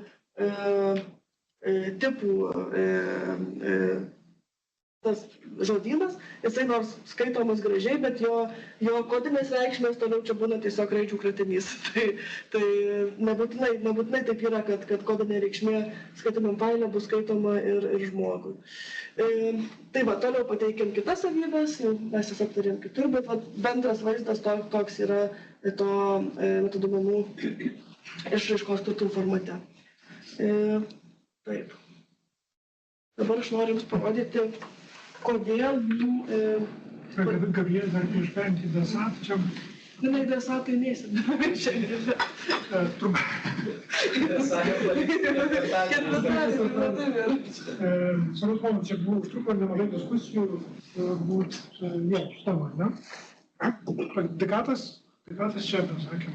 tipų tas žodynas, jisai nors skaitomas gražiai, bet jo kodinės reikšmės toliau čia būna tiesiog raidžių kratinys. Tai nebūtinai taip yra, kad kodinė reikšmė skaitomam faile bus skaitoma ir žmogui. Tai va, toliau pateikiam kitas savybės, mes jas aptarėm kitur, bet bendras vaizdas toks yra to metaduomenų išraiškos turtų formate. Taip. Dabar aš noriu jums parodyti, kodėl Gabriel dar išvengti desat, čia... Ne, desatai neįsidavė šiandien. Svarus moment, čia buvo užtruko nemažai diskusijų, būt šitama, ne? Dekatas čia, sakėm.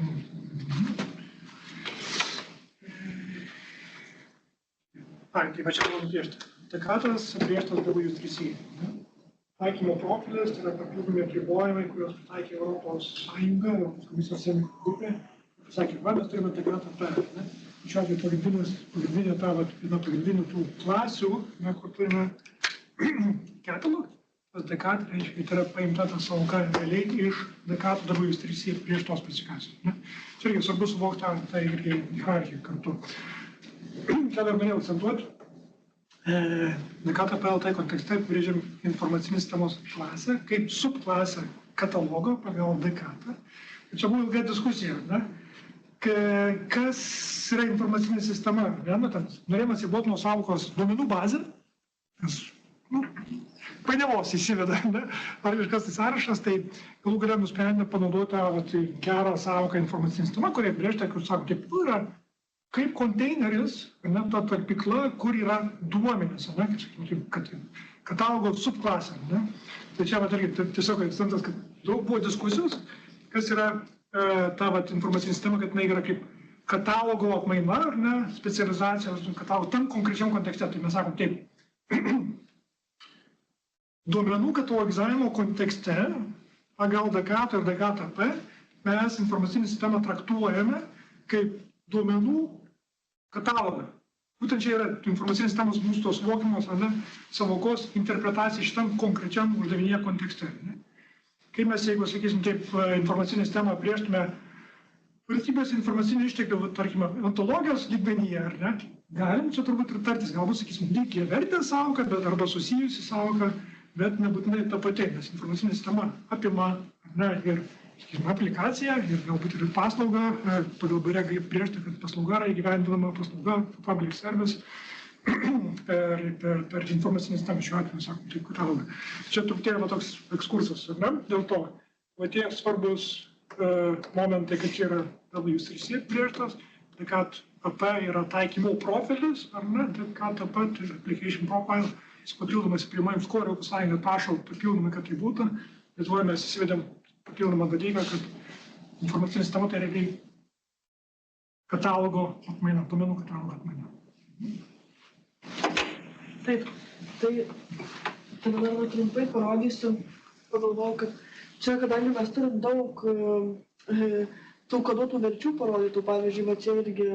Tai va čia buvo nupiešti. Dekatas apibrėžtas W3C. Taikymo profilis, tai yra papildomi apribojimai, kuriuos pritaikė Europos Sąjunga, Europos komisijos grupė. Pasakė, mes turime dekatą P. Šiuo atveju pagrindinė tų klasių, kur turime catalog, tas DKAT, reiškia, tai yra paimta ta sąvoka realiai iš DKAT W3C prieš tos specifikacijos. Ne? Čia irgi svarbu suvokti tą irgi hierarchiją kartu. Čia dar norėjau akcentuoti. DKAT PLT kontekste apibrėžiam informacinės sistemos klasę kaip subklasę katalogo pagal DKAT. Čia buvo ilga diskusija, ne? Kas yra informacinė sistema. Norėjom atsiboti nuo sąvokos duomenų bazė, nes painiavos įsiveda, ne? Ar kažkas tai sąrašas, tai galų galia nusprendė panaudoti gerą sąvoką informacinė sistema, kurie brėžta, kur sako, kaip yra, kaip konteineris, ne, ta talpykla, kur yra duomenys, ne, kad katalogo subklasė. Ne? Tai čia tiesiog akcentas, kad daug buvo diskusijos, kas yra ta informacinė sistema, kad jinai yra kaip katalogo atmaina, ar ne, specializacijos katalogo tam konkrečiam kontekste. Tai mes sakom taip, duomenų katalogizavimo kontekste pagal DKAT ir DKAT-AP mes informacinį sistemą traktuojame kaip duomenų katalogą. Būtent čia yra informacinės sistemos mūsų tos mokymos, ar ne, savokos interpretacija šitam konkrečiam uždavinėje kontekste. Ne? Kai mes, jeigu, sakysim, taip, informacinę sistemą prieštume valstybės informacinį išteklių, tarkime, ontologijos lygmenyje, ar ne, galim čia turbūt ir tartis, galbūt, sakysim, lygiai vertę sąvoką, bet arba susijusi sąvoką, bet nebūtinai ta pati, nes informacinė sistema apima, ar ne, ir aplikaciją ir galbūt ir paslaugą, pagal BREG priešti, kad paslauga yra įgyvendinama, paslauga, public service per informacinį sistemą šiuo atveju, sakom, tai katalogą. Čia truputėlį toks ekskursas, ar ne? Dėl to, tie svarbus momentai, kad čia yra W3C prieštas, DKAT-AP yra taikymo profilis, ar ne? DKAT-AP, tai application profile, jis papildomas priimant score, Europos Sąjunga prašo papildomai, kad tai būtų. Lietuvoje mes įsivedėm papildomą dalyką, kad informacinė sistema tai realiai katalogo atmaina, duomenų katalogo atmaina. Taip, tai dabar trumpai parodysiu, pagalvojau, kad čia, kadangi mes turim daug tų koduotų verčių parodytų, pavyzdžiui, va čia irgi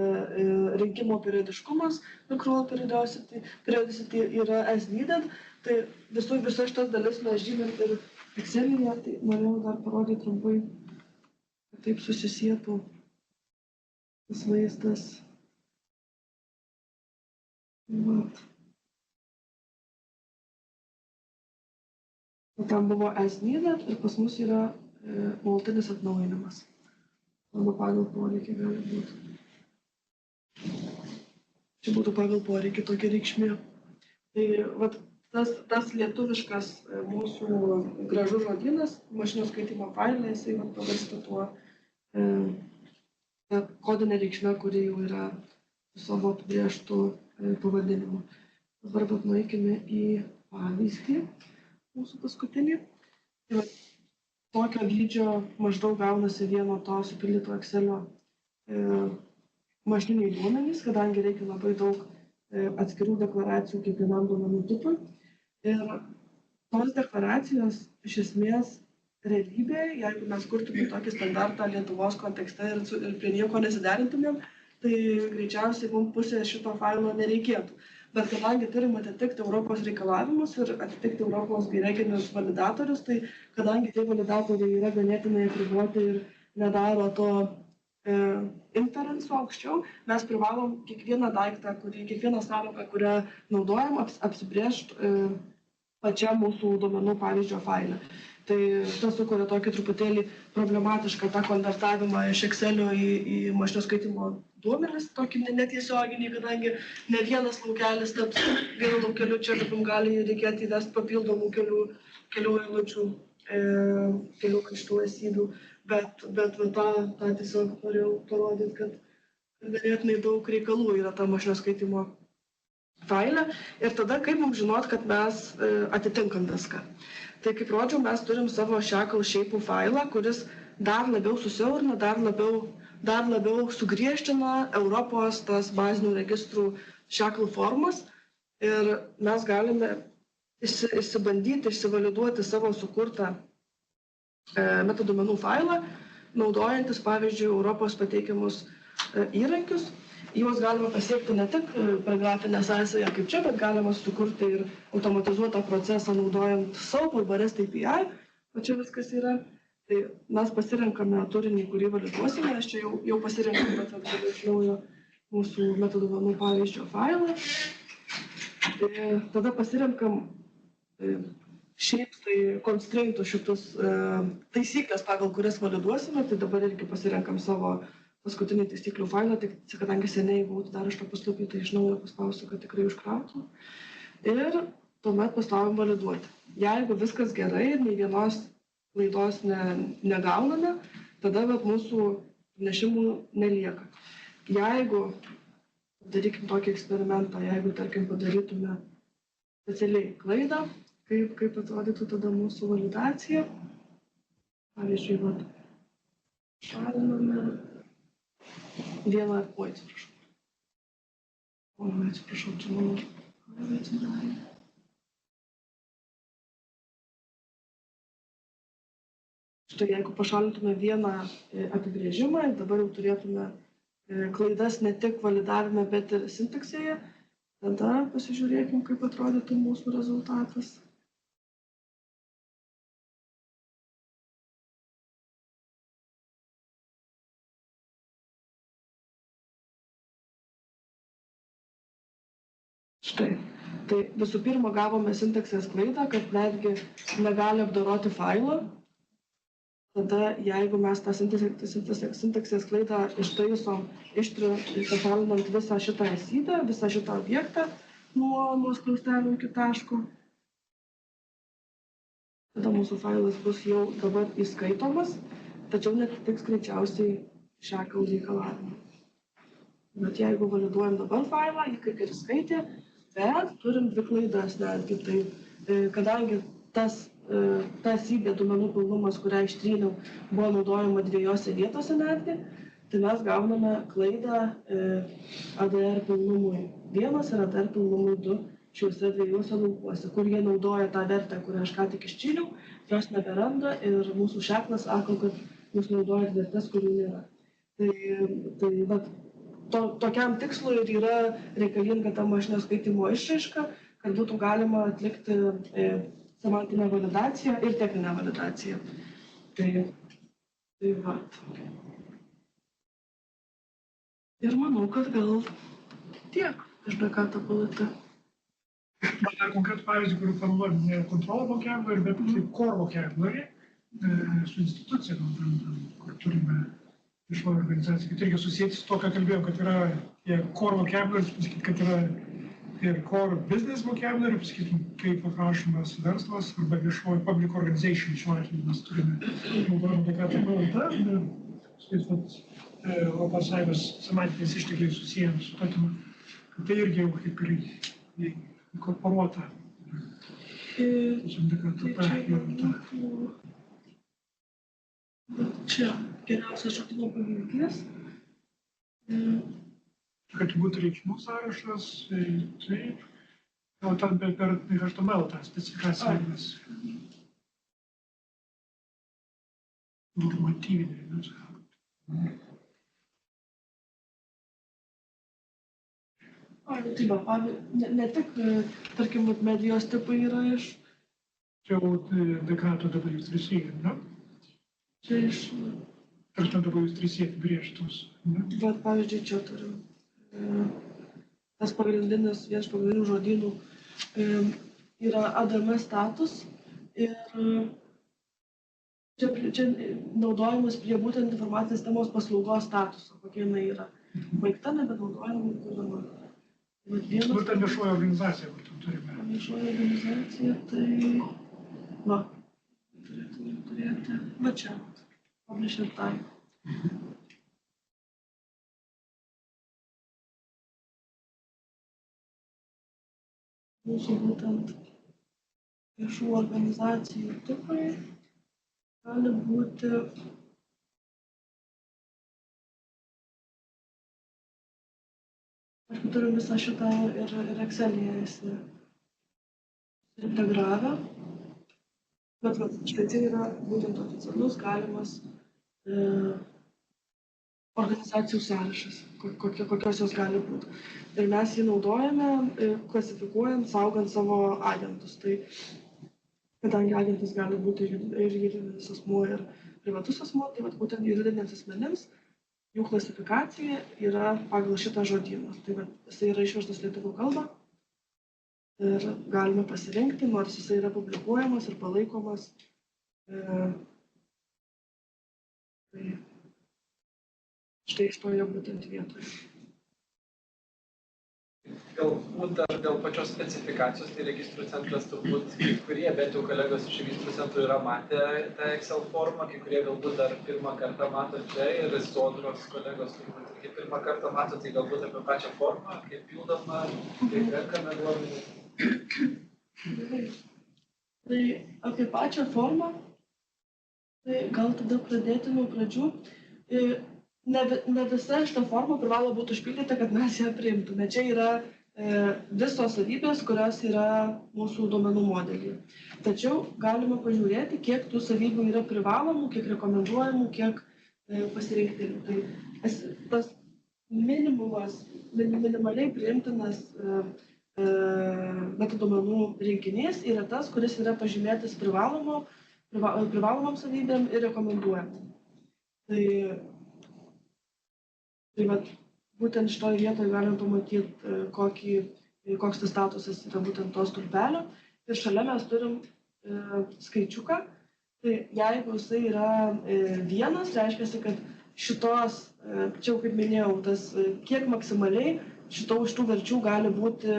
rinkimo periodiškumas, accrual periodicity yra as needed, tai visas šitas dalis mes žymėm ir Excel'yje, tai norėjau dar parodyti trumpai, kad taip susisietų tas vaizdas. Ten buvo as needed ir pas mus yra nuolatinis atnaujinimas. Arba pagal poreikį gali būti. Čia būtų pagal poreikį tokia reikšmė. Tai vat, tas lietuviškas mūsų gražus žodynas, mašinio skaitimo failė, jisai pavirsta tuo kodinė reikšmė, kuri jau yra su savo apibrėžtu pavadinimu. Dabar pat nueikime į pavyzdį mūsų paskutinį. Tokio dydžio maždaug gaunasi vieno to supildyto Excel'io mašininiai duomenys, kadangi reikia labai daug atskirų deklaracijų kiekvienam duomenų tipui. Ir tos deklaracijos iš esmės realybėje, jeigu mes kurtume tokį standartą Lietuvos kontekste ir prie nieko nesiderintumėm, tai greičiausiai mums pusė šito failo nereikėtų. Bet kadangi turim atitikti Europos reikalavimus ir atitikti Europos gereginius validatorius, tai kadangi tie validatoriai yra ganėtinai apriboti ir nedaro to inferenso aukščiau, mes privalom kiekvieną daiktą, kiekvieną sąvoką, kurią naudojam, apsibrėžti pačiam mūsų duomenų pavyzdžio failę. Tai tas sukuria tokį truputėlį problematišką tą konvertavimą iš Excel'io į mašinio skaitimo duomenis, tokį netiesioginį, kadangi ne vienas laukelis taps vienu laukeliu, čia kaip gali reikėti įvesti papildomų kelių eilučių, kelių kažtų esybių, bet tą tiesiog norėjau parodyti, kad ganėtinai daug reikalų yra ta mašinio skaitimo failė ir tada kaip mums žinot, kad mes atitinkam viską. Tai kaip rodžiau, mes turim savo shackle shape'ų failą, kuris dar labiau susiaurina, dar labiau sugriežtina Europos tas bazinių registrų shackle formas ir mes galime išsibandyti, išsivaliduoti savo sukurtą metaduomenų failą, naudojantis, pavyzdžiui, Europos pateikiamus įrankius. Juos galima pasiekti ne tik per grafinę sąsają kaip čia, bet galima sukurti ir automatizuotą procesą naudojant SOAP arba REST API, o čia viskas yra. Tai mes pasirenkame turinį, kurį validuosime, aš čia jau pasirenkame, bet galiu iš naujo mūsų metodų duomenų pavyzdžio failą. Tada pasirenkam šiaip tai constraintų šitus taisyklės, pagal kurias validuosime, tai dabar irgi pasirenkam savo paskutinį taisyklių failą, tik kadangi seniai buvau dar iš to puslapį, tai iš naujo paspausiu, kad tikrai užkrautų. Ir tuomet pastoviam validuoti. Jeigu viskas gerai ir nei vienos klaidos negauname, tada mūsų pranešimų nelieka. Jeigu darykim tokį eksperimentą, jeigu, tarkim, padarytume specialiai klaidą, kaip atrodytų tada mūsų validacija. Pavyzdžiui, šaliname vieną, atsiprašau, čia mano atsidarė. Štai, jeigu pašalintume vieną apibrėžimą, dabar jau turėtume klaidas ne tik validavime, bet ir sintaksėje, tada pasižiūrėkim, kaip atrodytų mūsų rezultatas. Štai, tai visų pirma gavome sintaksės klaidą, kad netgi negali apdoroti failo. Tada, jeigu mes tą sintaksės klaidą ištaisom, pašalinant visą šitą esydą, visą šitą objektą nuo skliaustelių iki taško, tada mūsų failas bus jau dabar įskaitomas, tačiau netitiks greičiausiai shackle reikalavimą. Bet jeigu validuojam dabar failą, jį kaip ir skaitė, bet turim dvi klaidas netgi. Tai kadangi ta esybė duomenų pilnumas, kurią ištryniau, buvo naudojama dviejose vietose netgi, tai mes gauname klaidą ADR pilnumui 1 ir ADR pilnumui 2 šiuose dviejose laukuose, kur jie naudoja tą vertę, kurią aš ką tik ištryniau, jos neberanda ir mūsų šaklas sako, kad jūs naudojat vertės, kurių nėra. Tai tokiam tikslui ir yra reikalinga ta mašinio skaitymo išraiška, kad būtų galima atlikti semantinę validaciją ir techninę validaciją. Tai va. Ir manau, kad gal tiek iš BK TPLT. Man dar konkretų pavyzdį, kurių panaudojame ne control vocabulary, bet kaip core vocabulary su institucija, kur turime viešoji organizacija, kad reikia susijęti su to, ką kalbėjom, kad yra core vocabulary, pasakyti, kad yra ir core business vocabulary, pasakyti, kaip aprašomas verslas arba viešoji public organization. Šiuo atveju mes turime naudojame BK TPLT, Europos Sąjungos semantiniais ištekliais susijęs su patimi, kad tai irgi jau kaip ir inkorporuota. Čia geriausias žodyno pavyzdys. Kad būtų reikšmų sąrašas, taip, jau ten per HTML tą specifikaciją mes normatyvinė, Tai va, ne tik, tarkim, medijos tipai yra iš... Čia jau dekato W3C, ne? Čia iš... Tarkim W3C apibrėžtos, ne? Bet, pavyzdžiui, čia turim tas pagrindinis, vienas pagrindinių žodynų yra ADM status ir čia naudojimas prie būtent informacinės sistemos paslaugos statuso, kokia jinai yra. Baigta, nebenaudojama, kuriama. Ten viešoji organizacija, kur ten turime. Viešoji organizacija, tai... Va, turėti... Va čia, publisher type. Mūsų būtent viešų organizacijų tipai gali būti... Aš turim visą šitą ir Excel'yje integravę. Bet štai tai yra būtent oficialus galimas organizacijų sąrašas, kokios jos gali būti. Ir mes jį naudojame, klasifikuojant, saugant savo agentus. Tai kadangi agentas gali būti ir juridinis asmuo, ir privatus asmuo, tai vat, būtent juridiniams asmenims jų klasifikacija yra pagal šitą žodyną. Tai vat, jisai yra išverstas lietuvių kalbą ir galime pasirinkti, nors jisai yra publikuojamas ir palaikomas. Tai štai šitoje būtent vietoje. Galbūt dar dėl pačios specifikacijos, tai registrų centras turbūt kai kurie, bent jau kolegos iš registrų centrų yra matę tą Excel formą, kai kurie galbūt dar pirmą kartą mato čia ir Sodros kolegos turbūt irgi pirmą kartą mato, tai galbūt apie pačią formą, kaip pildoma, kaip renkame duomenys. Tai apie pačią formą, tai gal tada pradėti nuo pradžių. Ne visa šita forma privalo būti užpildyta, kad mes ją priimtume. Čia yra visos savybės, kurios yra mūsų duomenų modelyje. Tačiau galime pažiūrėti, kiek tų savybių yra privalomų, kiek rekomenduojamų, kiek pasirinktinių. Tai tas minimaliai priimtinas metaduomenų rinkinys yra tas, kuris yra pažymėtas privalomom savybėm ir rekomenduojamom. Tai vat, būtent šitoje vietoje galim pamatyti, koks tas statusas yra būtent to stulpelio. Ir šalia mes turim skaičiuką. Tai jeigu jisai yra vienas, reiškia, kad šitos, čia kaip minėjau, tas kiek maksimaliai iš tų verčių gali būti,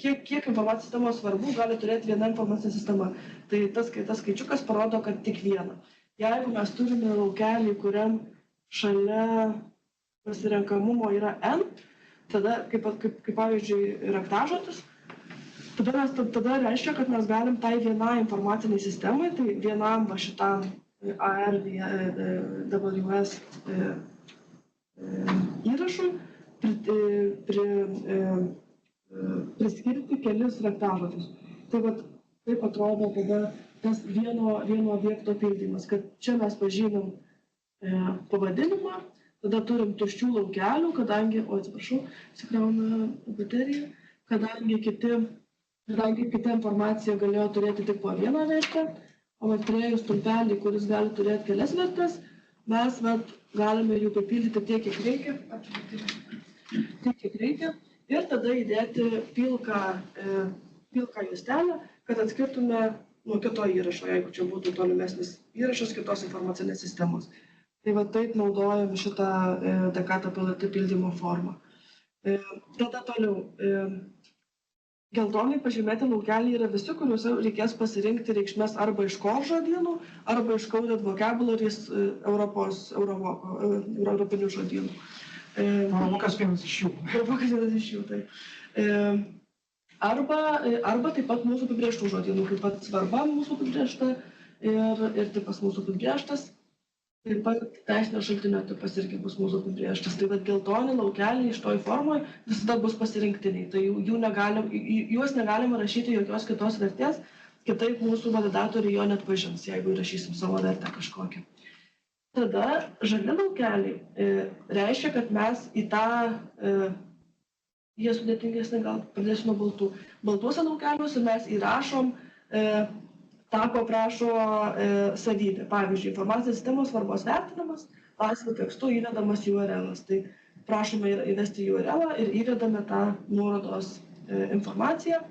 kiek informacijos sistemos svarbu gali turėti viena informacinė sistema. Tai tas skaičiukas parodo, kad tik vieną. Jeigu mes turime laukelį, kuriam šalia pasirenkamumo yra N, tada, kaip pavyzdžiui, raktažodis, tada reiškia, kad mes galim tai vienai informaciniai sistemai, tai vienam va šitam ARWS įrašui priskirti kelis raktažodžius. Tai vat, taip atrodo tada tas vieno objekto pildymas, kad čia mes pažymim pavadinimą, tada turim tuščių laukelių, kadangi atsikrauna baterija, kadangi kita informacija galėjo turėti tik po vieną vertę, o turėjus stulpelį, kuris gali turėti kelias vertes, mes galime jų papildyti tiek, kiek reikia, ir tada įdėti pilką juostelę, kad atskirtume nuo kito įrašo, jeigu čia būtų tolimesnis įrašas kitos informacinės sistemos. Tai va taip naudojam šitą Dekata PLT pildymo formą. Tada toliau. Geltonai pažymėti laukeliai yra visi, kuriuose reikės pasirinkti reikšmes arba iš core žodynų, arba iš coded vocabularies europinių žodynų. Eurovokas vienas iš jų. Eurovokas vienas iš jų, tai. Arba taip pat mūsų apibrėžtų žodynų, kaip pat svarba mūsų apibrėžta ir tipas mūsų apibrėžtas. Taip pat teisinio šaltinio tipas irgi bus mūsų apibrėžtas. Tai geltoni laukeliai iš toj formoje visada bus pasirinktiniai. Tai juos negalima rašyti jokios kitos vertės, kitaip mūsų validatoriai jo neatpažins, jeigu rašysim savo vertę kažkokią. Tada žali laukeliai reiškia, kad mes į tą, jie sudėtingesnė, gal pradėsiu nuo baltų. Baltuose laukeliuose mes įrašom tą, ko prašo savybė. Pavyzdžiui, informacinės sistemos svarbos vertinimas, laisvu tekstu įvedamas URL-as. Tai prašome įvesti URL-ą ir įvedame tą nuorodos informaciją.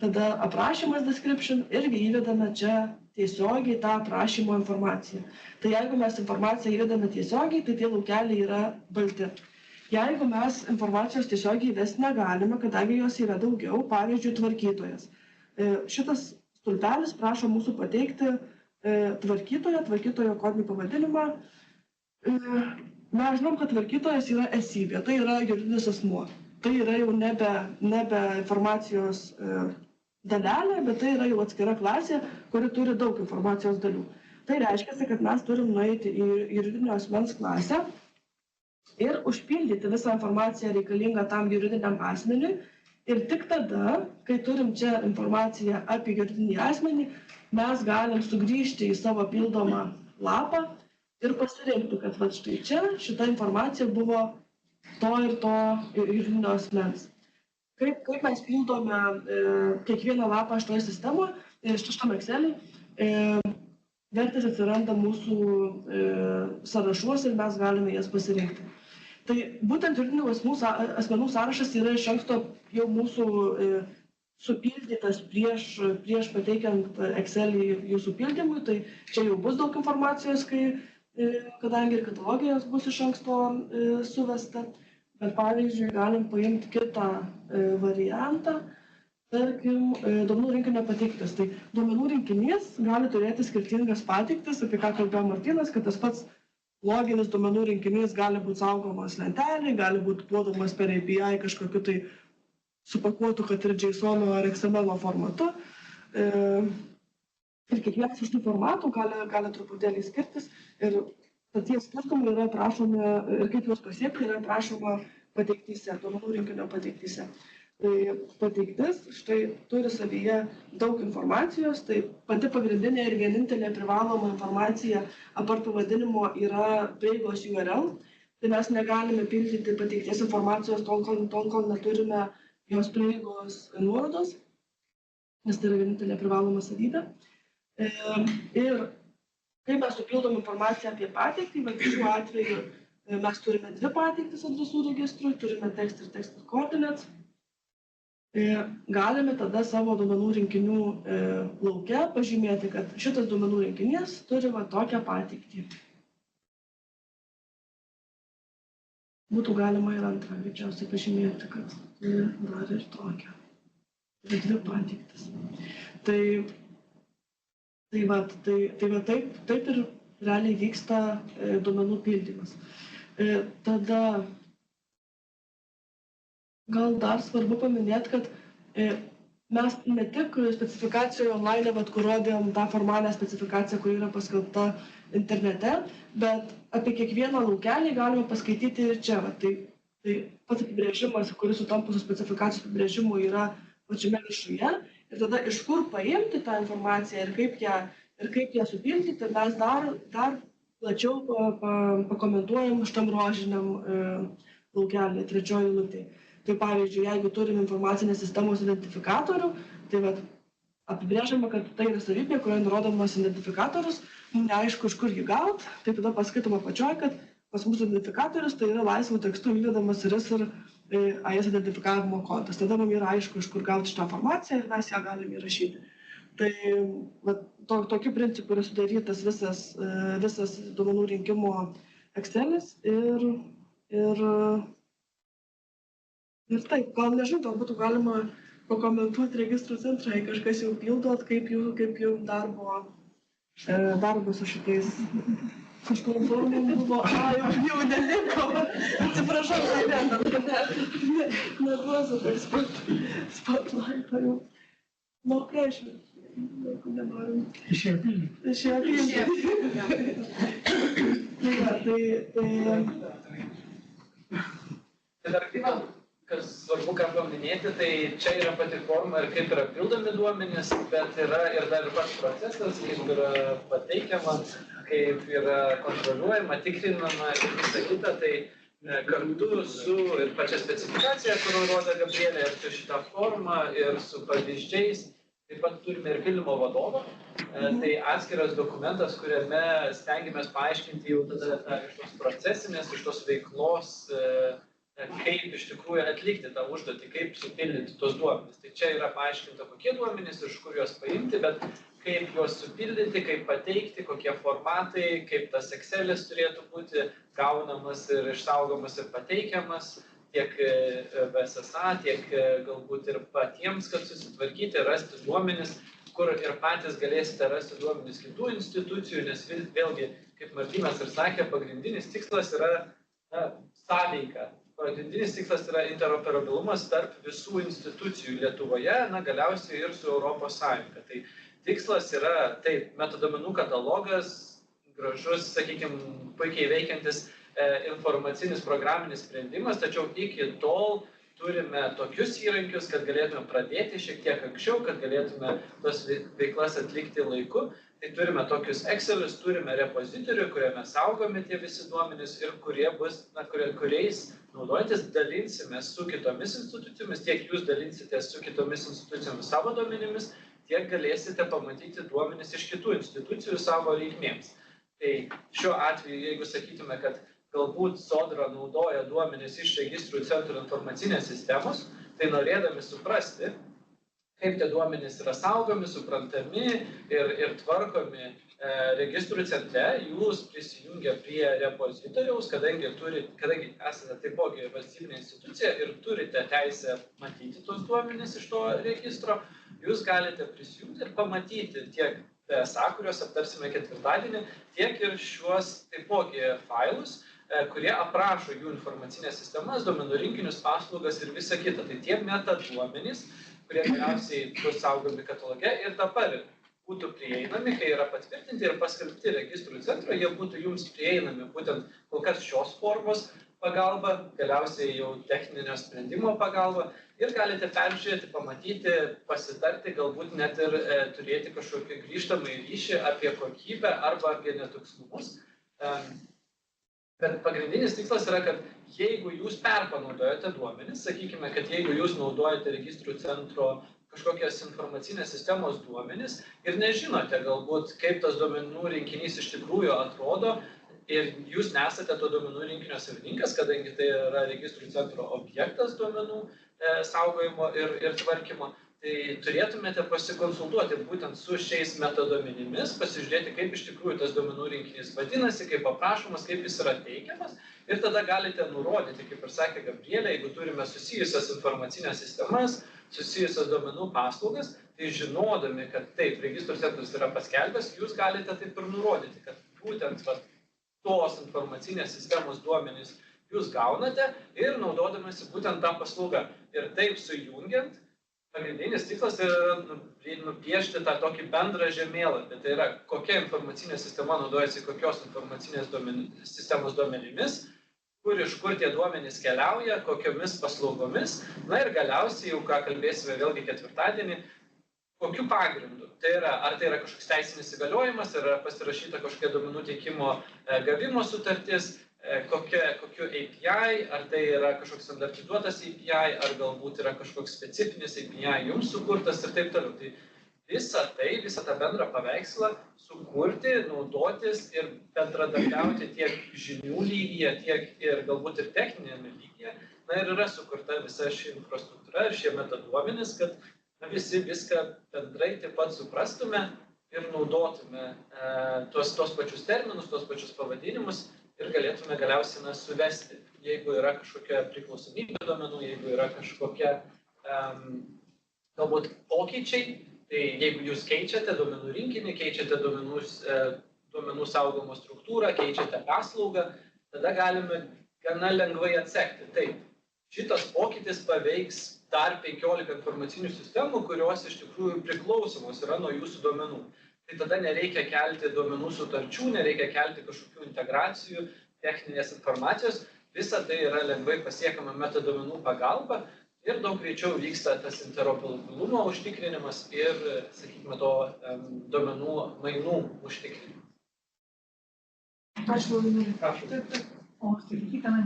Tada aprašymas description irgi įvedame čia tiesiogiai tą aprašymo informaciją. Tai jeigu mes informaciją įvedame tiesiogiai, tai tie laukeliai yra balti. Jeigu mes informacijos tiesiogiai įvesti negalime, kadangi jos yra daugiau, pavyzdžiui, tvarkytojas. Šitas stulpelis prašo mūsų pateikti tvarkytojo kodinį pavadinimą. Mes žinom, kad tvarkytojas yra esybė, tai yra juridinis asmuo. Tai yra jau nebe informacijos dalelė, bet tai yra jau atskira klasė, kuri turi daug informacijos dalių. Tai reiškia, kad mes turim nueiti į juridinio asmens klasę ir užpildyti visą informaciją reikalingą tam juridiniam asmeniui. Ir tik tada, kai turim čia informaciją apie juridinį asmenį, mes galim sugrįžti į savo pildomą lapą ir pasirinkti, kad va štai čia šita informacija buvo to ir to juridinio asmens. Kaip mes pildome kiekvieną lapą šitoje sistemoje, šitam Excel'į, vertės atsiranda mūsų sąrašuose ir mes galime jas pasirinkti. Tai būtent juridinių asmenų sąrašas yra iš anksto jau mūsų supildytas prieš pateikiant Excel'į jūsų pildymui, tai čia jau bus daug informacijos, kadangi ir katalogijos bus iš anksto suvesta. Bet pavyzdžiui, galim paimti kitą variantą, tarkim, duomenų rinkinio pateiktis. Tai duomenų rinkinys gali turėti skirtingas pateiktis, apie ką kalbėjo Martynas, kad tas pats loginis duomenų rinkinys gali būti saugomas lentelėje, gali būti duodamas per API kažkokiu tai supakuotų, kad ir JSON ar XML formatu. Ir kiekvienas iš tų formatų gali truputėlį skirtis. Ir tie skirtumai yra prašomi ir kaip juos pasiekti yra prašoma pateiktyse, duomenų rinkinio pateiktyse. Tai pateiktis štai turi savyje daug informacijos, tai pati pagrindinė ir vienintelė privaloma informacija apart pavadinimo yra prieigos URL. Tai mes negalime pildyti pateikties informacijos tol, kol neturime jos prieigos nuorodos, nes tai yra vienintelė privaloma savybė. Ir kai mes supildom informaciją apie pateikti, bet šiuo atveju mes turime dvi pateiktis adresų registrui, turime text ir text coordinates. Galime tada savo duomenų rinkinių lauke pažymėti, kad šitas duomenų rinkinys turi va tokią pateikti. Būtų galima ir antrą greičiausiai pažymėti, kad turi dar ir tokią. Tai dvi pateiktis. Taip ir realiai vyksta duomenų pildymas. Tada gal dar svarbu paminėti, kad mes ne tik specifikacijoje online, kur rodėm tą formalią specifikaciją, kuri yra paskelbta internete, bet apie kiekvieną laukelį galime paskaityti ir čia. Tai pats apibrėžimas, kuris sutampa su specifikacijos apibrėžimu, yra pačiame viršuje. Ir tada iš kur paimti tą informaciją ir kaip ją supildyti, mes dar plačiau pakomentuojam šitam rožiniam laukelį, trečioji eilutė. Tai pavyzdžiui, jeigu turim informacinės sistemos identifikatorių, tai apibrėžiama, kad tai yra savybė, kurioje nurodomas identifikatorius, neaišku, iš kur jį gauti, tai tada paskaitoma pačioj, kad pas mūsų identifikatorius tai yra laisvų tekstų įvedamas RIS ir AES identifikavimo kodas. Tada mums yra aišku, iš kur gauti šitą informaciją ir mes ją galime įrašyti. Tai tokiu principu yra sudarytas visas duomenų rinkimo Excel'is ir taip, gal nežinau, gal būtų galima pakomentuoti registrų centrą, jei kažkas jau pildot, kaip jų darbo su šitais kažkur formom buvo, jau neliko, atsiprašau, neduosiu toks spotlightą jau. Nu, prašau, jeigu nenorim. Išėjo pildyti. Tai dar kas svarbu, ką paminėti, tai čia yra pati forma ir kaip yra pildomi duomenys, bet yra ir dar pats procesas, kaip yra pateikiama, kaip yra kontroliuojama, tikrinama ir visa kita. Tai kartu su ir pačia specifikacija, kur rodo Gabrielė, ir su šitą formą, ir su pavyzdžiais, taip pat turime ir pildymo vadovą. Tai atskiras dokumentas, kuriame stengiamės paaiškinti jau tada iš tos procesinės, iš tos veiklos, kaip iš tikrųjų atlikti tą užduotį, kaip supildyti tos duomenys. Tai čia yra paaiškinta, kokie duomenys, iš kur juos paimti, bet kaip juos supildyti, kaip pateikti, kokie formatai, kaip tas Excel'is turėtų būti gaunamas ir išsaugomas ir pateikiamas, tiek VSSA, tiek galbūt ir patiems, kad susitvarkyti, rasti duomenys, kur ir patys galėsite rasti duomenys kitų institucijų, nes vėlgi, kaip Martynas ir sakė, pagrindinis tikslas yra sąveika. Pagrindinis tikslas yra interoperabilumas tarp visų institucijų Lietuvoje, galiausiai ir su Europos Sąjunga. Tai tikslas yra, taip, metaduomenų katalogas, gražus, sakykime, puikiai veikiantis informacinis programinis sprendimas, tačiau iki tol turime tokius įrankius, kad galėtume pradėti šiek tiek anksčiau, kad galėtume tos veiklas atlikti laiku, Tai turime tokius Excelius, turime repozitorių, kuriame saugomi tie visi duomenys ir kuriais naudojantis dalinsime su kitomis institucijomis, tiek jūs dalinsitės su kitomis institucijomis savo duomenimis, tiek galėsite pamatyti duomenis iš kitų institucijų savo reikmėms. Tai šiuo atveju, jeigu sakytume, kad galbūt Sodra naudoja duomenis iš registrų centro informacinės sistemos, tai norėdami suprasti, kaip tie duomenys yra saugomi, suprantami ir tvarkomi registrų centre, jūs prisijungia prie repozitoriaus, kadangi esate taipogi valstybinė institucija ir turite teisę matyti tos duomenys iš to registro, jūs galite prisijungti ir pamatyti tiek PSA, kuriuos aptarsime ketvirtadienį, tiek ir šiuos taipogi failus, kurie aprašo jų informacinės sistemas, duomenų rinkinius, paslaugas ir visą kitą. Tai tie metaduomenys, kurie galiausiai bus saugomi kataloge ir dabar būtų prieinami, kai yra patvirtinti ir paskelbti registrų centro, jie būtų jums prieinami būtent kol kas šios formos pagalba, galiausiai jau techninio sprendimo pagalba ir galite peržiūrėti, pamatyti, pasitarti, galbūt net ir turėti kažkokį grįžtamąjį ryšį apie kokybę arba apie netikslumus. Bet pagrindinis tikslas yra, kad jeigu jūs perpanaudojate duomenis, sakykime, kad jeigu jūs naudojate registrų centro kažkokias informacinės sistemos duomenis ir nežinote galbūt, kaip tas duomenų rinkinys iš tikrųjų atrodo ir jūs nesate to duomenų rinkinio savininkas, kadangi tai yra registrų centro objektas duomenų saugojimo ir tvarkymo, tai turėtumėte pasikonsultuoti būtent su šiais metaduomenimis, pasižiūrėti, kaip iš tikrųjų tas duomenų rinkinys vadinasi, kaip aprašomas, kaip jis yra teikiamas ir tada galite nurodyti, kaip ir sakė Gabrielė, jeigu turime susijusias informacinės sistemas, susijusias duomenų paslaugas, tai žinodami, kad taip, registrų centras yra paskelbęs, jūs galite taip ir nurodyti, kad būtent tos informacinės sistemos duomenys jūs gaunate ir naudodamasi būtent tą paslaugą. Ir taip sujungiant, pagrindinis tikslas yra nupiešti tą tokį bendrą žemėlapį. Tai yra, kokia informacinė sistema naudojasi kokios informacinės sistemos duomenimis, iš kur tie duomenys keliauja, kokiomis paslaugomis. Na ir galiausiai, jau ką kalbėsime vėlgi ketvirtadienį, kokiu pagrindu. Tai yra, ar tai yra kažkoks teisinis įgaliojimas, ar yra pasirašyta kažkokia duomenų teikimo gavimo sutartis, kokiu API, ar tai yra kažkoks standartizuotas API, ar galbūt yra kažkoks specifinis API jums sukurtas ir taip toliau. Tai visą tą bendrą paveikslą sukurti, naudotis ir bendradarbiauti tiek žinių lygyje, tiek ir galbūt ir techninėme lygyje. Na ir yra sukurta visa ši infrastruktūra ir šie metaduomenys, kad visi viską bendrai taip pat suprastume ir naudotume tuos pačius terminus, tuos pačius pavadinimus ir galėtume galiausiai suvesti, jeigu yra kažkokia priklausomybė duomenų, jeigu yra kažkokia galbūt pokyčiai, tai jeigu jūs keičiate duomenų rinkinį, keičiate duomenų saugomo struktūrą, keičiate paslaugą, tada galime gana lengvai atsekti. Taip, šitas pokytis paveiks dar 15 informacinių sistemų, kurios iš tikrųjų priklausomos yra nuo jūsų duomenų. Tai tada nereikia kelti duomenų sutarčių, nereikia kelti kažkokių integracijų, techninės informacijos. Visa tai yra lengvai pasiekama metaduomenų pagalba ir daug greičiau vyksta tas interoperabilumo užtikrinimas ir, sakykime, to duomenų mainų užtikrinimas. Ačiū labai. O sakykite,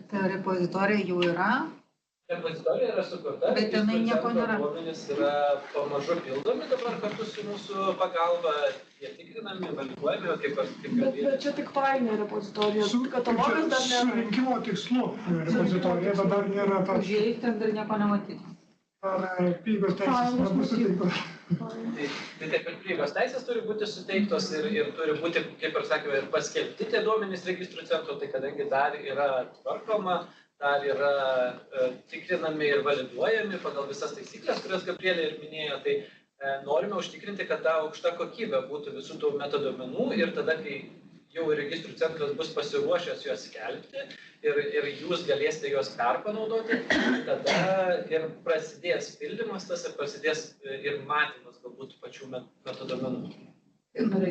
ta repozitorija jau yra? Repozitorija yra sukurta, bet tenai nieko nėra. Duomenys yra pamažu pildomi dabar kartu su mūsų pagalba, jie tikrinami, validuojami, kaip Bet čia tik failinė repozitorija, katalogas dar nėra. Surinkimo tikslu repozitorija, bet dar nėra tas. Užėjus ten dar nieko nematyti. Ar prieigos teisės nebus suteiktos. Tai taip ir prieigos teisės turi būti suteiktos ir turi būti, kaip ir sakėme, ir paskelbti tie duomenys registrų centro, tai kadangi dar yra tvarkoma, dar yra tikrinami ir validuojami pagal visas taisyklės, kurias Gabrielė ir minėjo, tai norime užtikrinti, kad ta aukšta kokybė būtų visų tų metaduomenų ir tada, kai jau registrų centras bus pasiruošęs juos skelbti ir jūs galėsite juos perpanaudoti, tada ir prasidės pildymas tas ir prasidės ir matymas galbūt pačių metaduomenų.